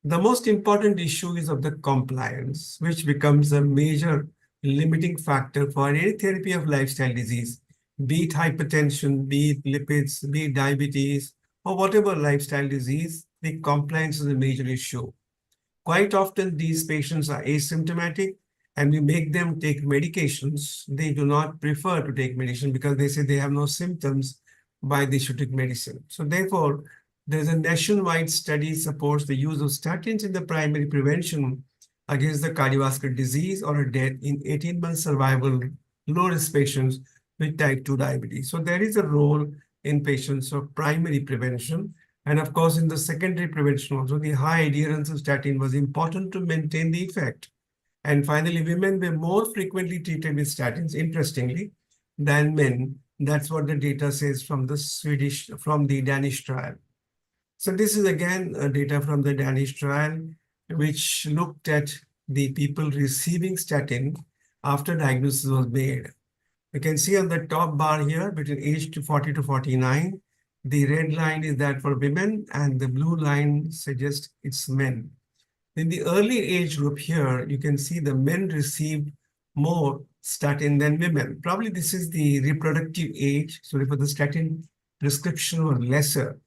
The most important issue is of the compliance, which becomes a major limiting factor for any therapy of lifestyle disease, be it hypertension, be it lipids, be it diabetes, or whatever lifestyle disease. The compliance is a major issue. Quite often, these patients are asymptomatic, and we make them take medications. They do not prefer to take medicine because they say they have no symptoms, why they should take medicine. So therefore, there's a nationwide study supports the use of statins in the primary prevention against the cardiovascular disease or a death in 18-month survival low-risk patients with type 2 diabetes. So there is a role in patients of primary prevention. And of course, in the secondary prevention also, the high adherence of statin was important to maintain the effect. And finally, women were more frequently treated with statins, interestingly, than men. That's what the data says from the Danish trial. So this is again data from the Danish trial, which looked at the people receiving statin after diagnosis was made. You can see on the top bar here, between age 40 to 49, the red line is that for women, and the blue line suggests it's men. In the early age group here, you can see the men received more statin than women. Probably this is the reproductive age, so therefore the statin prescription was lesser.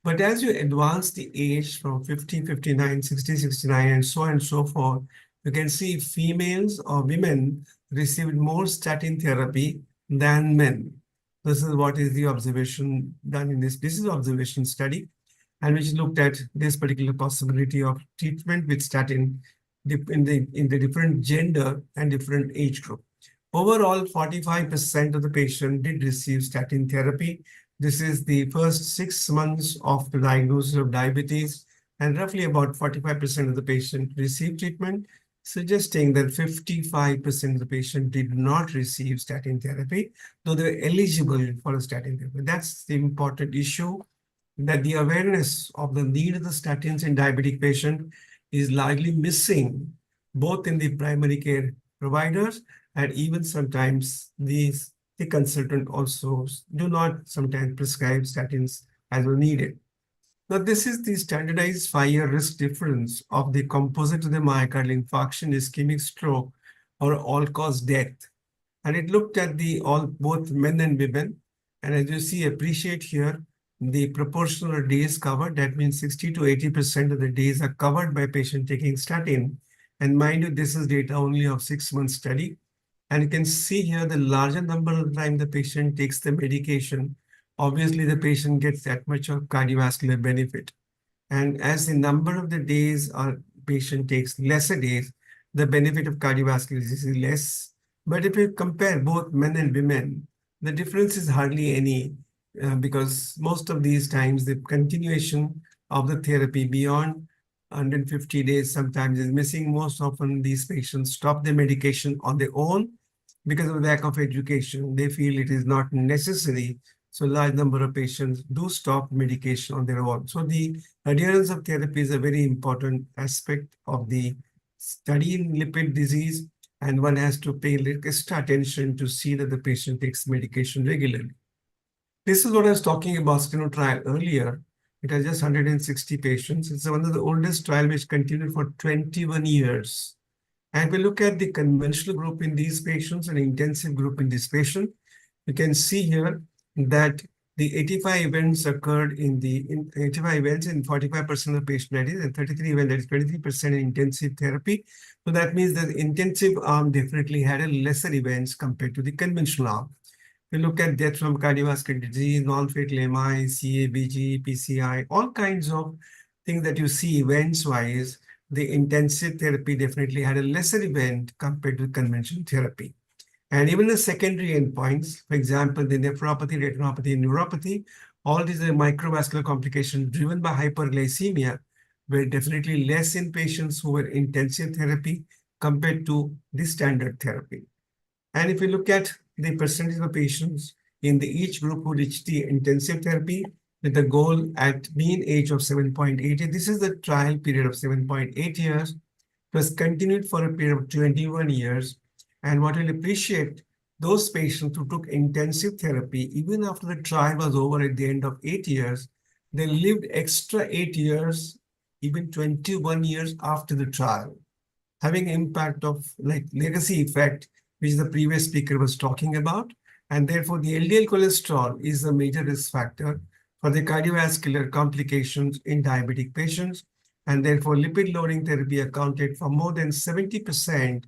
But as you advance the age from 50, 59, 60, 69, and so on and so forth, you can see females or women received more statin therapy than men. This is what is the observation done in this. This is observation study, and which looked at this particular possibility of treatment with statin in the different gender and different age group. Overall, 45% of the patient did receive statin therapy. This is the first 6 months of the diagnosis of diabetes, and roughly about 45% of the patient received treatment. suggesting that 55% of the patient did not receive statin therapy, though they were eligible for a statin therapy. That's the important issue, that the awareness of the need of the statins in diabetic patient is largely missing, both in the primary care providers and even sometimes the consultant also do not sometimes prescribe statins as well needed. Now, this is the standardized 5-year risk difference of the composite of the myocardial infarction, ischemic stroke, or all-cause death. And it looked at both men and women. And as you see, appreciate here, the proportional days covered, that means 60 to 80% of the days are covered by patient taking statin. And mind you, this is data only of 6-month study. And you can see here the larger number of time the patient takes the medication, obviously the patient gets that much of cardiovascular benefit. And as the number of the days our patient takes lesser days, the benefit of cardiovascular disease is less. But if you compare both men and women, the difference is hardly any, because most of these times the continuation of the therapy beyond 150 days sometimes is missing. Most often these patients stop the medication on their own because of lack of education. They feel it is not necessary. So large number of patients do stop medication on their own. So the adherence of therapy is a very important aspect of the study in lipid disease, and one has to pay extra attention to see that the patient takes medication regularly. This is what I was talking about steno trial earlier. It has just 160 patients. It's one of the oldest trial which continued for 21 years. And we look at the conventional group in these patients and intensive group in this patient. You can see here that the 85 events occurred in 85 events in 45% of the patient, that is, and 33 events, that is 23% in intensive therapy. So that means that the intensive arm definitely had a lesser events compared to the conventional arm. We look at death from cardiovascular disease, non-fatal MI, CABG, PCI, all kinds of things that you see events-wise. The intensive therapy definitely had a lesser event compared to conventional therapy. And even the secondary endpoints, for example, the nephropathy, retinopathy, and neuropathy, all these are microvascular complications driven by hyperglycemia, were definitely less in patients who were intensive therapy compared to the standard therapy. And if we look at the percentage of patients in each group who reached the intensive therapy with the goal at mean age of 7.8, this is the trial period of 7.8 years, it was continued for a period of 21 years. And what you'll appreciate, those patients who took intensive therapy, even after the trial was over at the end of 8 years, they lived extra 8 years, even 21 years after the trial, having impact of like legacy effect, which the previous speaker was talking about. And therefore, the LDL cholesterol is a major risk factor for the cardiovascular complications in diabetic patients. And therefore, lipid-lowering therapy accounted for more than 70%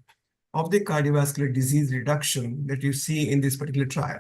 of the cardiovascular disease reduction that you see in this particular trial.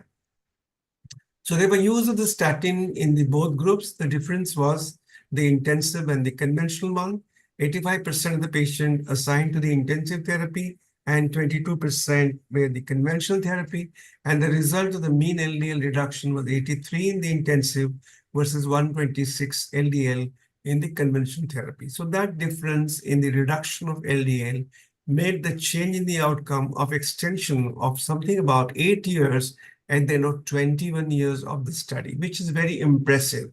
So there were use of the statin in the both groups. The difference was the intensive and the conventional one. 85% of the patient assigned to the intensive therapy and 22% were the conventional therapy. And the result of the mean LDL reduction was 83 in the intensive versus 126 LDL in the conventional therapy. So that difference in the reduction of LDL made the change in the outcome of extension of something about 8 years and then of 21 years of the study, which is very impressive.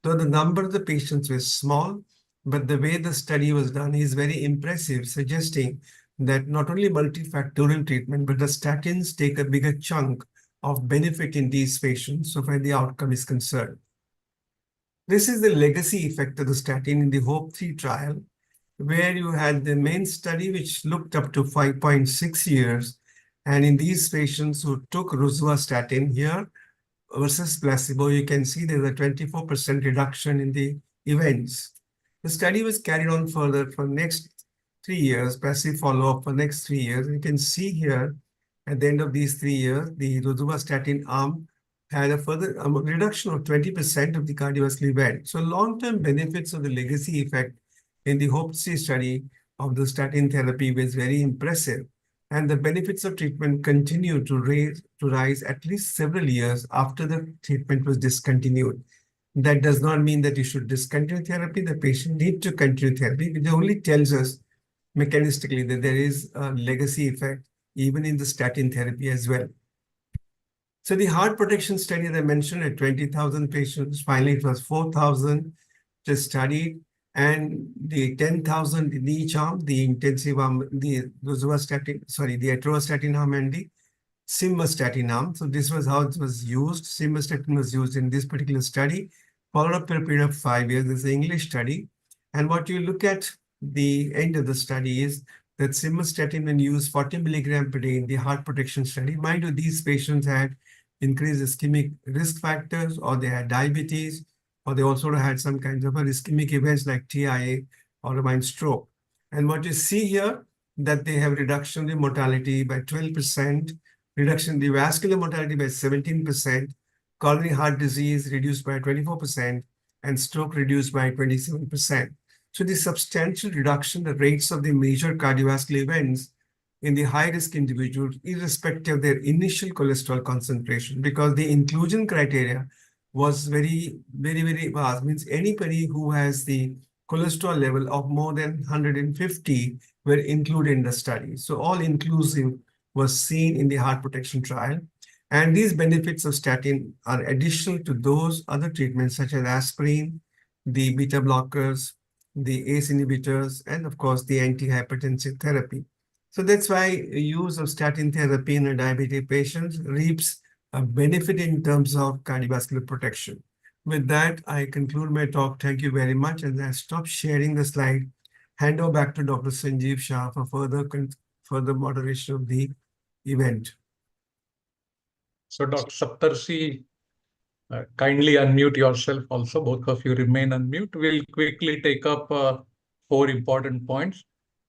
Though the number of the patients was small, but the way the study was done is very impressive, suggesting that not only multifactorial treatment, but the statins take a bigger chunk of benefit in these patients, so far the outcome is concerned. This is the legacy effect of the statin in the HOPE-3 trial, where you had the main study, which looked up to 5.6 years. And in these patients who took rosuvastatin here versus placebo, you can see there's a 24% reduction in the events. The study was carried on further for next 3 years, passive follow-up for next 3 years. You can see here at the end of these 3 years, the rosuvastatin arm had a further reduction of 20% of the cardiovascular event. So long-term benefits of the legacy effect in the HOPE-3 study of the statin therapy was very impressive. And the benefits of treatment continue to rise at least several years after the treatment was discontinued. That does not mean that you should discontinue therapy. The patient needs to continue therapy. It only tells us mechanistically that there is a legacy effect even in the statin therapy as well. So the heart protection study that I mentioned at 20,000 patients, finally it was 4,000 just studied, and the 10,000 in each arm, the intensive arm, the atorvastatin arm and the simvastatin arm. So this was how it was used. Simvastatin was used in this particular study, followed up for a period of 5 years. This is an English study. And what you look at the end of the study is that simvastatin, when used 40 milligram per day in the heart protection study, mind you, these patients had increased ischemic risk factors, or they had diabetes, or they also had some kinds of ischemic events like TIA or a mind stroke. And what you see here, that they have reduction in mortality by 12%, reduction in the vascular mortality by 17%, coronary heart disease reduced by 24%, and stroke reduced by 27%. So the substantial reduction in the rates of the major cardiovascular events in the high-risk individuals, irrespective of their initial cholesterol concentration, because the inclusion criteria was very, very, very vast. Means anybody who has the cholesterol level of more than 150 were included in the study. So all inclusive was seen in the heart protection trial. And these benefits of statin are additional to those other treatments such as aspirin, the beta blockers, the ACE inhibitors, and of course the antihypertensive therapy. So that's why use of statin therapy in a diabetic patient reaps a benefit in terms of cardiovascular protection. With that, I conclude my talk. Thank you very much. And I stop sharing the slide. Hand over back to Dr. Sanjeev Shah for further moderation of the event. So Dr. Saptarshi, kindly unmute yourself also. Both of you remain unmute. We'll quickly take up 4 important points.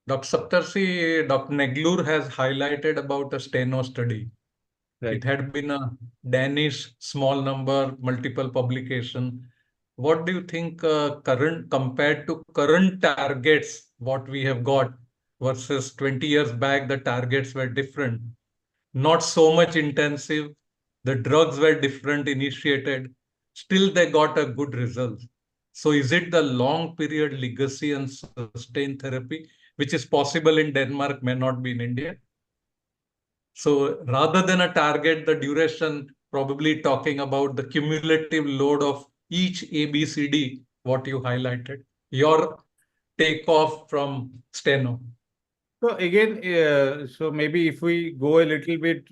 Dr. Saptarshi, Dr. Neglur has highlighted about a steno study. Right. It had been a Danish small number, multiple publication. What do you think compared to current targets, what we have got versus 20 years back, the targets were different, not so much intensive. The drugs were different initiated. Still, they got a good result. So is it the long period legacy and sustained therapy, which is possible in Denmark, may not be in India? So rather than a target, the duration, probably talking about the cumulative load of each ABCD, what you highlighted, your takeoff from steno. So again, so maybe if we go a little bit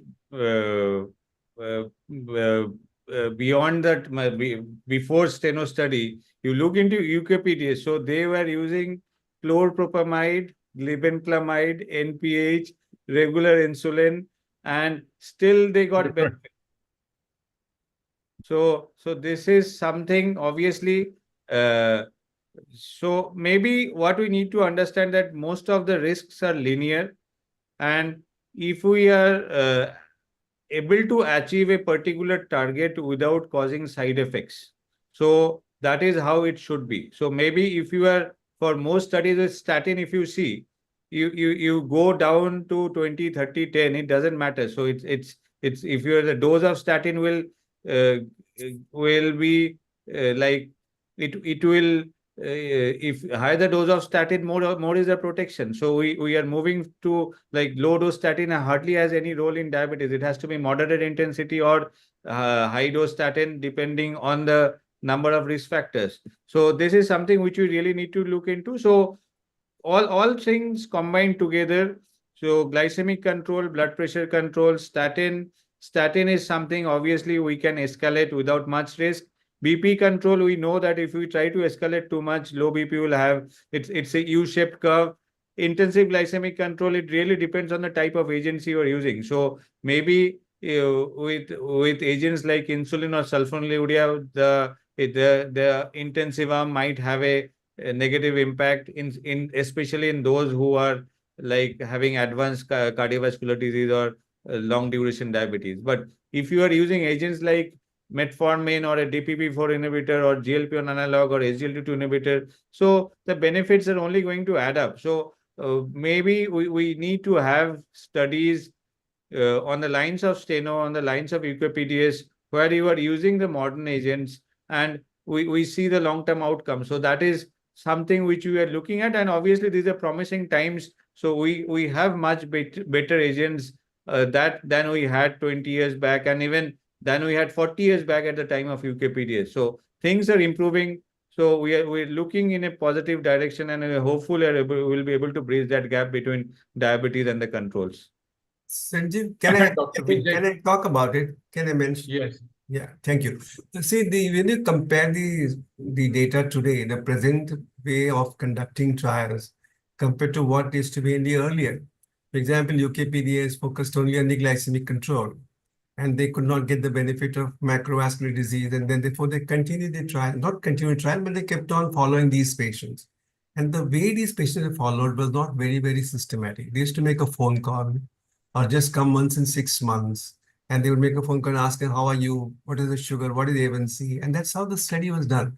beyond that, before steno study, you look into UKPDS. So they were using chlorpropamide, glibenclamide, NPH, regular insulin, and still they got benefit. So this is something obviously. So maybe what we need to understand that most of the risks are linear, and if we are able to achieve a particular target without causing side effects, so that is how it should be. So maybe if you are, for most studies with statin, if you see, you go down to 20, 30, 10, it doesn't matter. So it's if you are, the dose of statin will be like it will. If higher the dose of statin, more is the protection. So we are moving to like low dose statin hardly has any role in diabetes. It has to be moderate intensity or high dose statin, depending on the number of risk factors. So this is something which we really need to look into. So all things combined together. So glycemic control, blood pressure control, statin is something obviously we can escalate without much risk. BP control, we know that if we try to escalate too much, low BP will have, it's a U-shaped curve. Intensive glycemic control, it really depends on the type of agents you are using. So maybe with agents like insulin or sulfonylurea, the intensive arm might have a negative impact in especially in those who are like having advanced cardiovascular disease or long duration diabetes. But if you are using agents like metformin or a DPP-4 inhibitor or GLP-1 analog or SGLT2 inhibitor, so the benefits are only going to add up. So maybe we need to have studies on the lines of steno, on the lines of UKPDS, where you are using the modern agents and we see the long-term outcome. So that is something which we are looking at, and obviously these are promising times. So we have much better agents than we had 20 years back, and even than we had 40 years back at the time of UKPDS. So things are improving. So we're looking in a positive direction, and we're hopeful we'll be able to bridge that gap between diabetes and the controls. Sanjeev, Dr. Vijay. can I talk about it? Can I mention? Yes. Yeah, thank you. See, when you compare the data today, the present way of conducting trials compared to what used to be in the earlier. For example, UKPDS focused only on the glycemic control, and they could not get the benefit of macrovascular disease. And then therefore they continued the trial, not continued trial, but they kept on following these patients. And the way these patients are followed was not very, very systematic. They used to make a phone call or just come once in 6 months. And they would make a phone call and ask them, how are you? What is the sugar? What is the A1C? And that's how the study was done.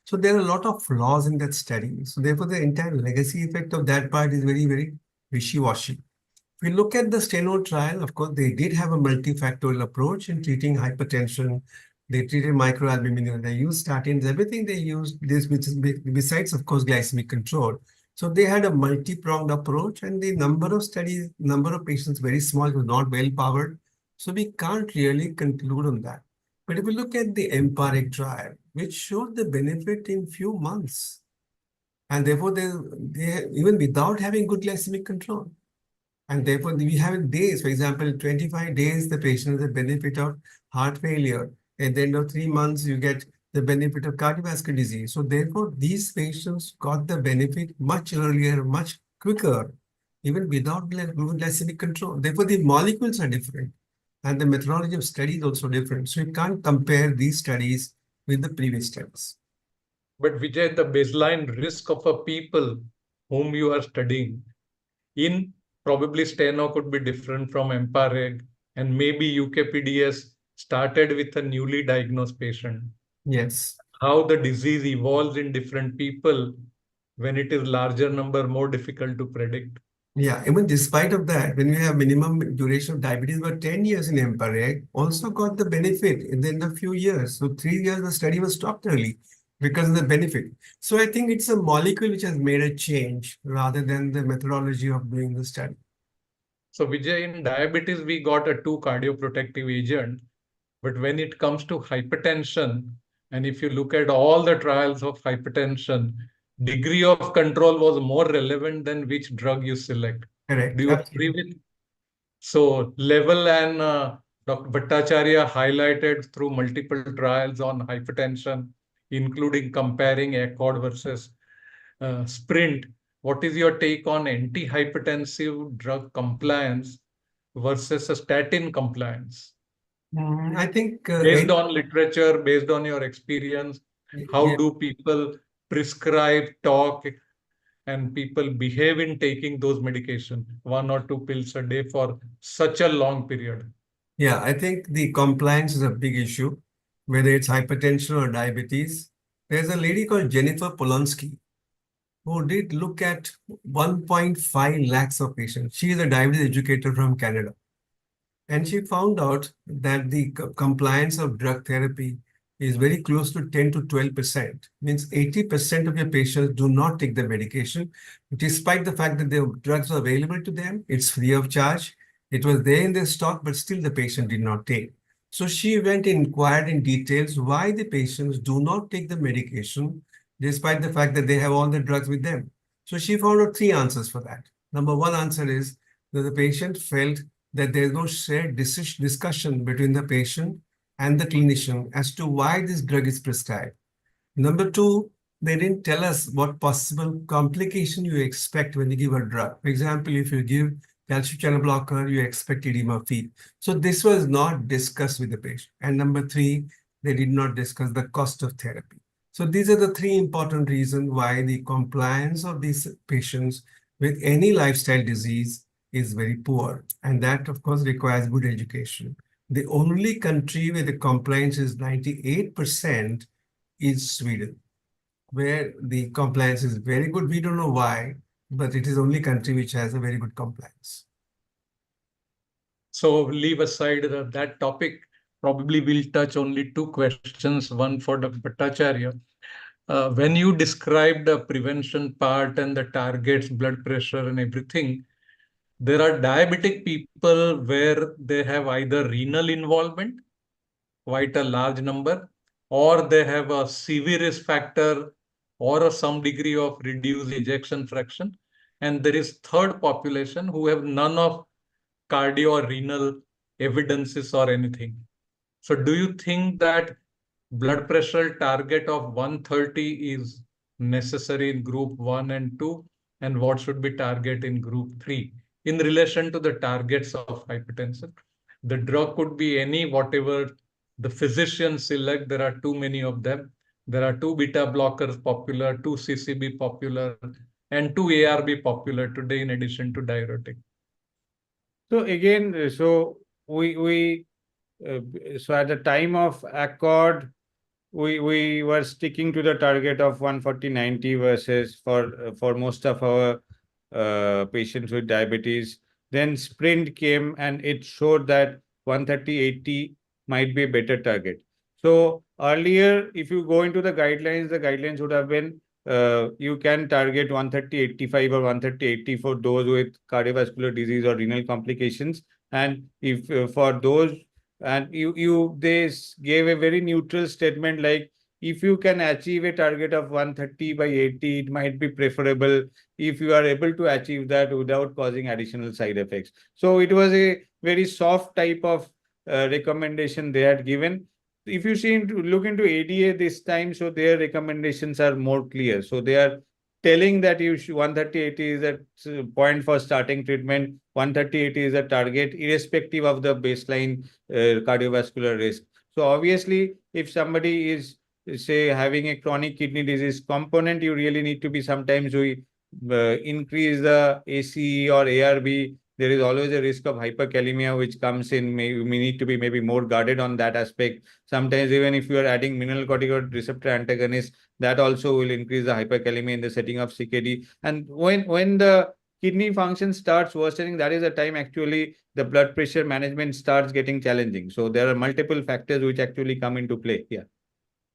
So there are a lot of flaws in that study. So therefore the entire legacy effect of that part is very, very wishy-washy. If we look at the Steno trial, of course, they did have a multifactorial approach in treating hypertension. They treated microalbuminuria, they used statins, everything they used, this besides, of course, glycemic control. So they had a multi-pronged approach, and the number of studies, number of patients very small, it was not well powered. So we can't really conclude on that. But if we look at the EMPIRIC trial, which showed the benefit in few months, and therefore they even without having good glycemic control. And therefore, we have days, for example, 25 days, the patient has the benefit of heart failure. At the end of 3 months, you get the benefit of cardiovascular disease. So therefore, these patients got the benefit much earlier, much quicker, even without glycemic control. Therefore, the molecules are different. And the methodology of study is also different. So you can't compare these studies with the previous studies. But Vijay, the baseline risk of a people whom you are studying in probably Steno could be different from EMPA-REG, and maybe UKPDS started with a newly diagnosed patient. Yes. How the disease evolves in different people when it is larger number, more difficult to predict. Yeah, even despite of that, when we have minimum duration of diabetes about 10 years in EMPA-REG, also got the benefit in the end of few years. So 3 years, the study was stopped early because of the benefit. So I think it's a molecule which has made a change rather than the methodology of doing the study. So Vijay, in diabetes, we got a 2 cardioprotective agent, but when it comes to hypertension, and if you look at all the trials of hypertension, degree of control was more relevant than which drug you select. Correct. Do you agree with? So Level and Dr. Bhattacharya highlighted through multiple trials on hypertension, including comparing ACCORD versus SPRINT. What is your take on antihypertensive drug compliance versus a statin compliance? I think Based on literature, based on your experience, how yeah. do people prescribe, talk, and people behave in taking those medication, 1 or 2 pills a day for such a long period? Yeah, I think the compliance is a big issue, whether it's hypertension or diabetes. There's a lady called Jennifer Polonsky who did look at 1.5 lakhs of patients. She is a diabetes educator from Canada. And she found out that the compliance of drug therapy is very close to 10 to 12%. Means 80% of your patients do not take the medication, despite the fact that the drugs are available to them. It's free of charge. It was there in their stock, but still the patient did not take. So she went and inquired in details why the patients do not take the medication, despite the fact that they have all the drugs with them. So she found out 3 answers for that. Number 1 answer is that the patient felt that there's no shared discussion between the patient and the clinician as to why this drug is prescribed. Number 2, they didn't tell us what possible complication you expect when you give a drug. For example, if you give calcium channel blocker, you expect edema fee. So this was not discussed with the patient. And number 3, they did not discuss the cost of therapy. So these are the 3 important reasons why the compliance of these patients with any lifestyle disease is very poor. And that, of course, requires good education. The only country where the compliance is 98% is Sweden, where the compliance is very good. We don't know why, but it is the only country which has a very good compliance. So leave aside that topic. Probably we'll touch only 2 questions, one for Dr. Bhattacharya. when you described the prevention part and the targets, blood pressure and everything, there are diabetic people where they have either renal involvement, quite a large number, or they have a CV risk factor or some degree of reduced ejection fraction. And there is third population who have none of cardio or renal evidences or anything. So do you think that blood pressure target of 130 is necessary in group 1 and 2? And what should be target in group 3 in relation to the targets of hypertension? The drug could be any, whatever the physician select. There are too many of them. There are two beta blockers popular, two CCB popular, and two ARB popular today in addition to diuretic. So again, so at the time of Accord, we were sticking to the target of 140/90 versus for most of our patients with diabetes. Then Sprint came and it showed that 130/80 might be a better target. So earlier, if you go into the guidelines would have been you can target 130/85 or 130/80 for those with cardiovascular disease or renal complications. And if for those, and they gave a very neutral statement like, if you can achieve a target of 130/80, it might be preferable if you are able to achieve that without causing additional side effects. So it was a very soft type of recommendation they had given. If you look into ADA this time, so their recommendations are more clear. So they are telling that 130/80 is a point for starting treatment, 130/80 is a target, irrespective of the baseline cardiovascular risk. So obviously, if somebody is, say, having a chronic kidney disease component, you really need to be, sometimes we increase the ACE or ARB. There is always a risk of hyperkalemia which comes in. We need to be maybe more guarded on that aspect. Sometimes even if you are adding mineralocorticoid receptor antagonist, that also will increase the hyperkalemia in the setting of CKD. And when the kidney function starts worsening, that is the time actually the blood pressure management starts getting challenging. So there are multiple factors which actually come into play. Yeah.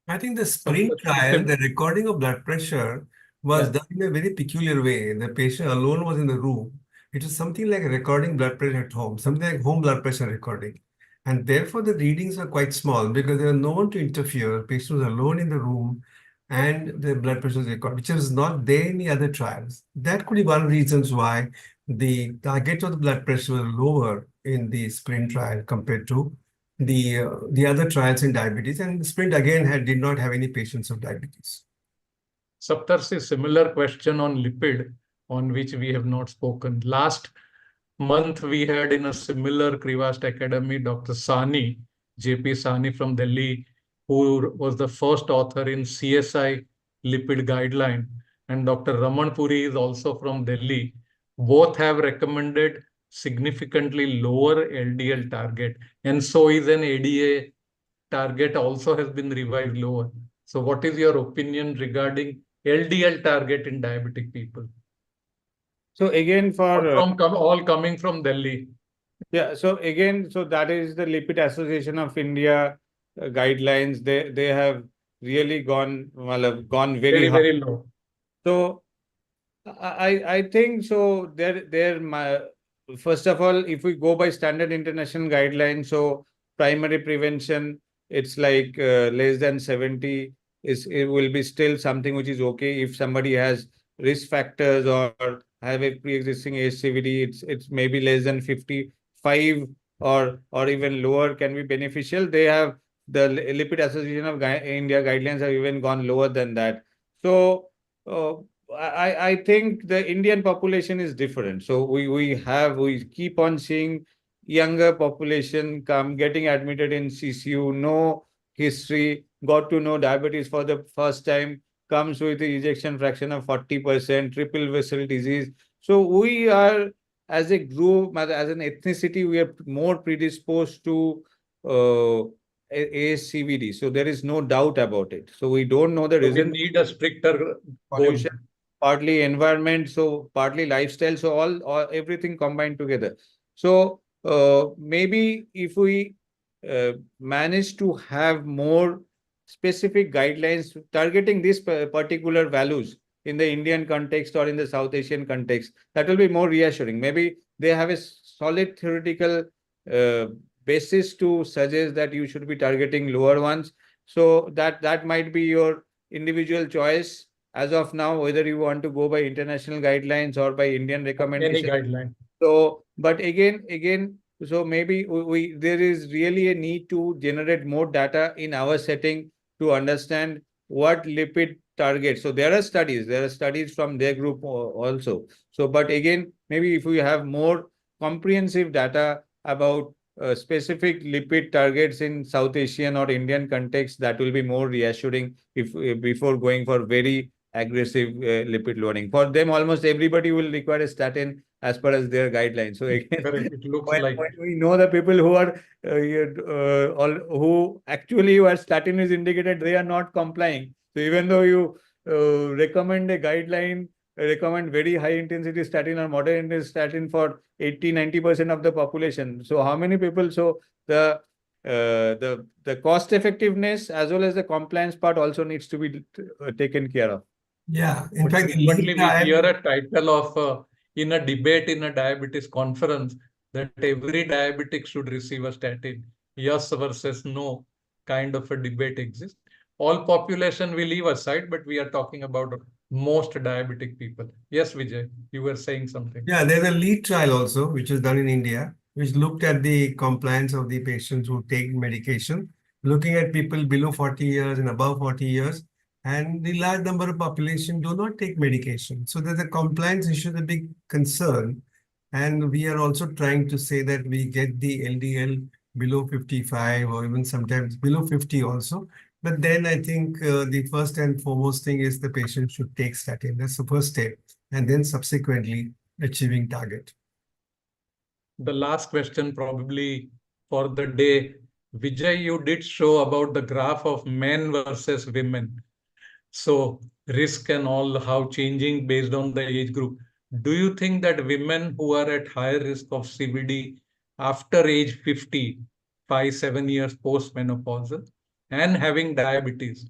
I think the Sprint trial, the recording of blood pressure was Yeah. done in a very peculiar way. The patient alone was in the room. It was something like recording blood pressure at home, something like home blood pressure recording. And therefore, the readings are quite small because there was no one to interfere. Patient was alone in the room and the blood pressure was recorded, which is not there in the other trials. That could be one reasons why the target of the blood pressure was lower in the Sprint trial compared to the other trials in diabetes, and Sprint again did not have any patients of diabetes. Saptarshi, similar question on lipid on which we have not spoken. Last month we had in a similar Krivast Academy Dr. Sani, JP Sani from Delhi, who was the first author in CSI lipid guideline, and Dr. Raman Puri is also from Delhi. Both have recommended significantly lower LDL target, and so is an ADA target also has been revised lower. So what is your opinion regarding LDL target in diabetic people? So again, All coming from Delhi. yeah, so again, so that is the Lipid Association of India guidelines. They have really gone very high. Very low. So I think so. First of all, if we go by standard international guidelines, so primary prevention, it's like less than 70 it will be still something which is okay. If somebody has risk factors or have a pre-existing ASCVD, it's maybe less than 55 or even lower can be beneficial. They have the Lipid Association of India guidelines have even gone lower than that. So I think the Indian population is different. So we keep on seeing younger population getting admitted in CCU, no history, got to know diabetes for the first time, comes with the ejection fraction of 40%, triple vessel disease. So we are, as a group, as an ethnicity, we are more predisposed to ASCVD. So there is no doubt about it. So we don't know the reason. We need a stricter Pollution, partly environment, so partly lifestyle, so all everything combined together. So maybe if we manage to have more specific guidelines targeting these particular values in the Indian context or in the South Asian context, that will be more reassuring. Maybe they have a solid theoretical uh, basis to suggest that you should be targeting lower ones. So that might be your individual choice as of now, whether you want to go by international guidelines or by Indian Any recommendations. guideline. So, but again, so maybe there is really a need to generate more data in our setting to understand what lipid targets. So there are studies from their group also. So, but again, maybe if we have more comprehensive data about specific lipid targets in South Asian or Indian context, that will be more reassuring if before going for very aggressive lipid loading. For them, almost everybody will require a statin as per as their guidelines. So again, Correct. It looks when like we know the people who are who actually where statin is indicated, they are not complying. So even though you recommend a guideline, recommend very high intensity statin or moderate intensity statin for 80-90% of the population. So how many people? So the cost effectiveness as well as the compliance part also needs to be taken care of. Yeah, in but fact, the frequently lead we hear trial, a title of in a debate in a diabetes conference that every diabetic should receive a statin. Yes versus no kind of a debate exists. All population we leave aside, but we are talking about most diabetic people. Yes, Vijay, you were saying something. yeah, there's a lead trial also, which is done in India, which looked at the compliance of the patients who take medication, looking at people below 40 years and above 40 years, and the large number of population do not take medication. So there's a compliance issue, a big concern. And we are also trying to say that we get the LDL below 55 or even sometimes below 50 also. But then I think the first and foremost thing is the patient should take statin. That's the first step. And then subsequently achieving target. The last question probably for the day. Vijay, you did show about the graph of men versus women. So risk and all how changing based on the age group. Do you think that women who are at higher risk of CVD after age 50, 5-7 years post-menopausal, and having diabetes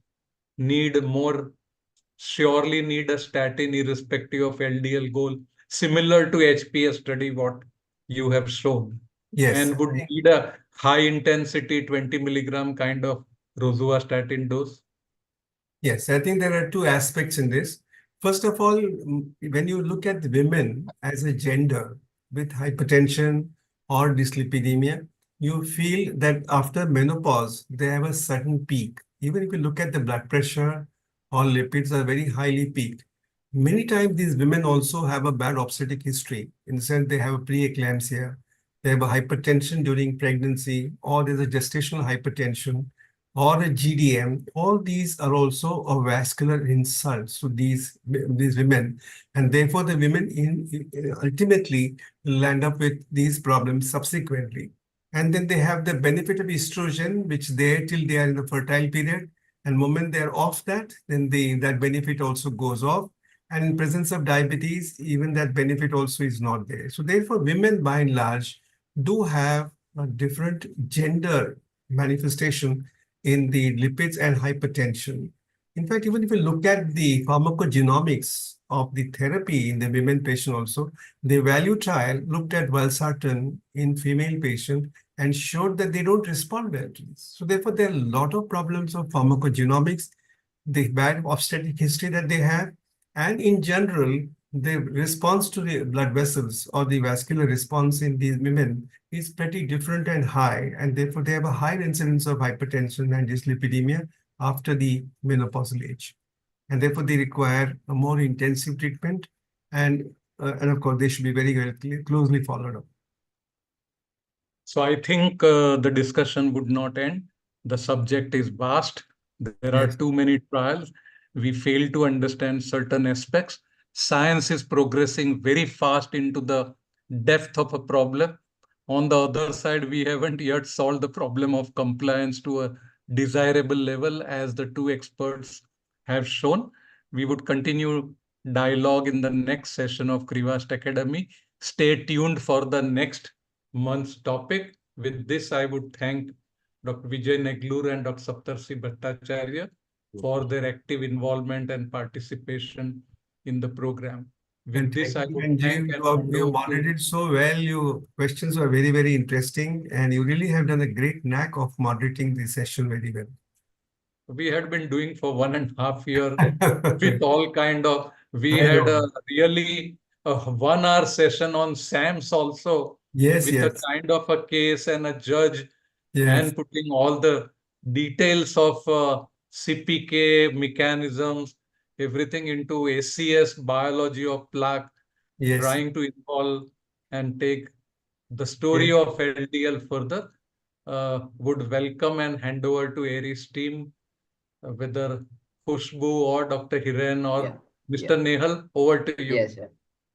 surely need a statin irrespective of LDL goal, similar to HPS study what you have shown, Yes, and would need a high intensity 20 milligram kind of rosuvastatin dose? yes, I think there are two aspects in this. First of all, when you look at the women as a gender with hypertension or dyslipidemia, you feel that after menopause, they have a sudden peak. Even if you look at the blood pressure or lipids are very highly peaked. Many times these women also have a bad obstetric history in the sense they have a preeclampsia, they have a hypertension during pregnancy, or there's a gestational hypertension or a GDM. All these are also a vascular insults to these women, and therefore the women ultimately land up with these problems subsequently. And then they have the benefit of estrogen, which they till they are in the fertile period, and moment they're off that, then that benefit also goes off. And in presence of diabetes, even that benefit also is not there. So therefore, women by and large do have a different gender manifestation in the lipids and hypertension. In fact, even if you look at the pharmacogenomics of the therapy in the women patient also, the value trial looked at valsartan in female patient and showed that they don't respond well to this. So therefore, there are a lot of problems of pharmacogenomics, the bad obstetric history that they have, and in general, the response to the blood vessels or the vascular response in these women is pretty different and high, and therefore they have a higher incidence of hypertension and dyslipidemia after the menopausal age. And therefore they require a more intensive treatment, and of course they should be very, very closely followed up. So I think the discussion would not end. The subject is vast. There are Yes. too many trials. We fail to understand certain aspects. Science is progressing very fast into the depth of a problem. On the other side, we haven't yet solved the problem of compliance to a desirable level, as the two experts have shown. We would continue dialogue in the next session of Krivast Academy. Stay tuned for the next month's topic. With this, I would thank Dr. Vijay Neglur and Dr. Saptarshi Bhattacharya for their active involvement and participation in the program. With And this, I thank you, would Sanjeev. thank and You have hand over to moderated so well. Your questions were very, very interesting, and you really have done a great knack of moderating the session very well. we had been doing for 1.5 years I with all kind of, we had a know. really a 1 hour session on SAMS also Yes, with a yes, kind of a case and a judge yes, and putting all the details of CPK mechanisms, everything into ACS biology of plaque, yes, trying to involve and take the story yes. of LDL further. Would welcome and hand over to Aries team, whether Khushbu or Dr. Hiren or Yeah, Mr. yeah. Nehal, over to you. Yes, sir.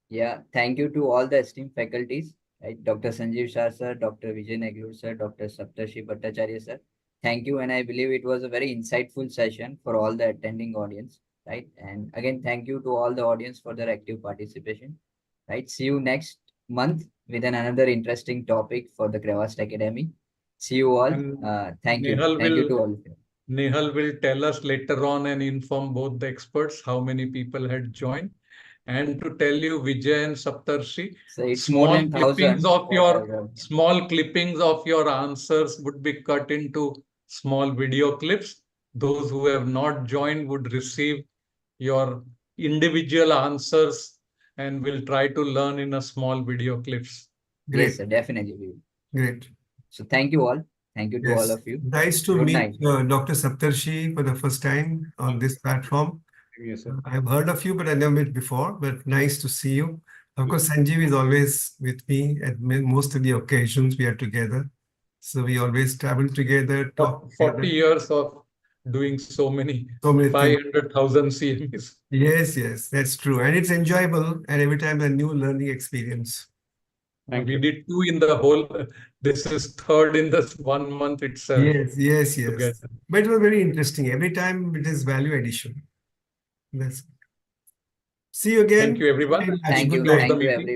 Yeah, thank you to all the esteemed faculties, right? Dr. Sanjeev Shah, sir, Dr. Vijay Neglur, sir, Dr. Saptarshi Bhattacharya, sir. Thank you, and I believe it was a very insightful session for all the attending audience, right? And again, thank you to all the audience for their active participation, right? See you next month with another interesting topic for the Crevast Academy. See you all. And Thank you. Nehal Thank you will to all of you. Nehal will tell us later on and inform both the experts how many people had joined. And to tell you, Vijay and Saptarshi, So it's more than 1,000 what I've done. small clippings of your answers would be cut into small video clips. Those who have not joined would receive your individual answers and will try to learn in a small video clips. Yes, Great, sir, definitely. We will. great. So thank you all. Thank you to all Yes. of you. Nice to Good meet night. Dr. Saptarshi for the first time on this platform. Yes, sir. I've heard of you, but I never met before, but nice to see you. Of course, Sanjeev is always with me at most of the occasions we are together. So we always travel together, talk 40 together. years of doing so many Things. 500,000 CMEs. Yes, yes, that's true. And it's enjoyable, and every time a new learning experience. Thank We you. did 2 in the whole, this is third in this 1 month itself. Yes, yes, yes. Together. But it was very interesting. Every time it is value addition. That's See you again. Thank you, everyone. Thank you. Good night. Thank you, everyone.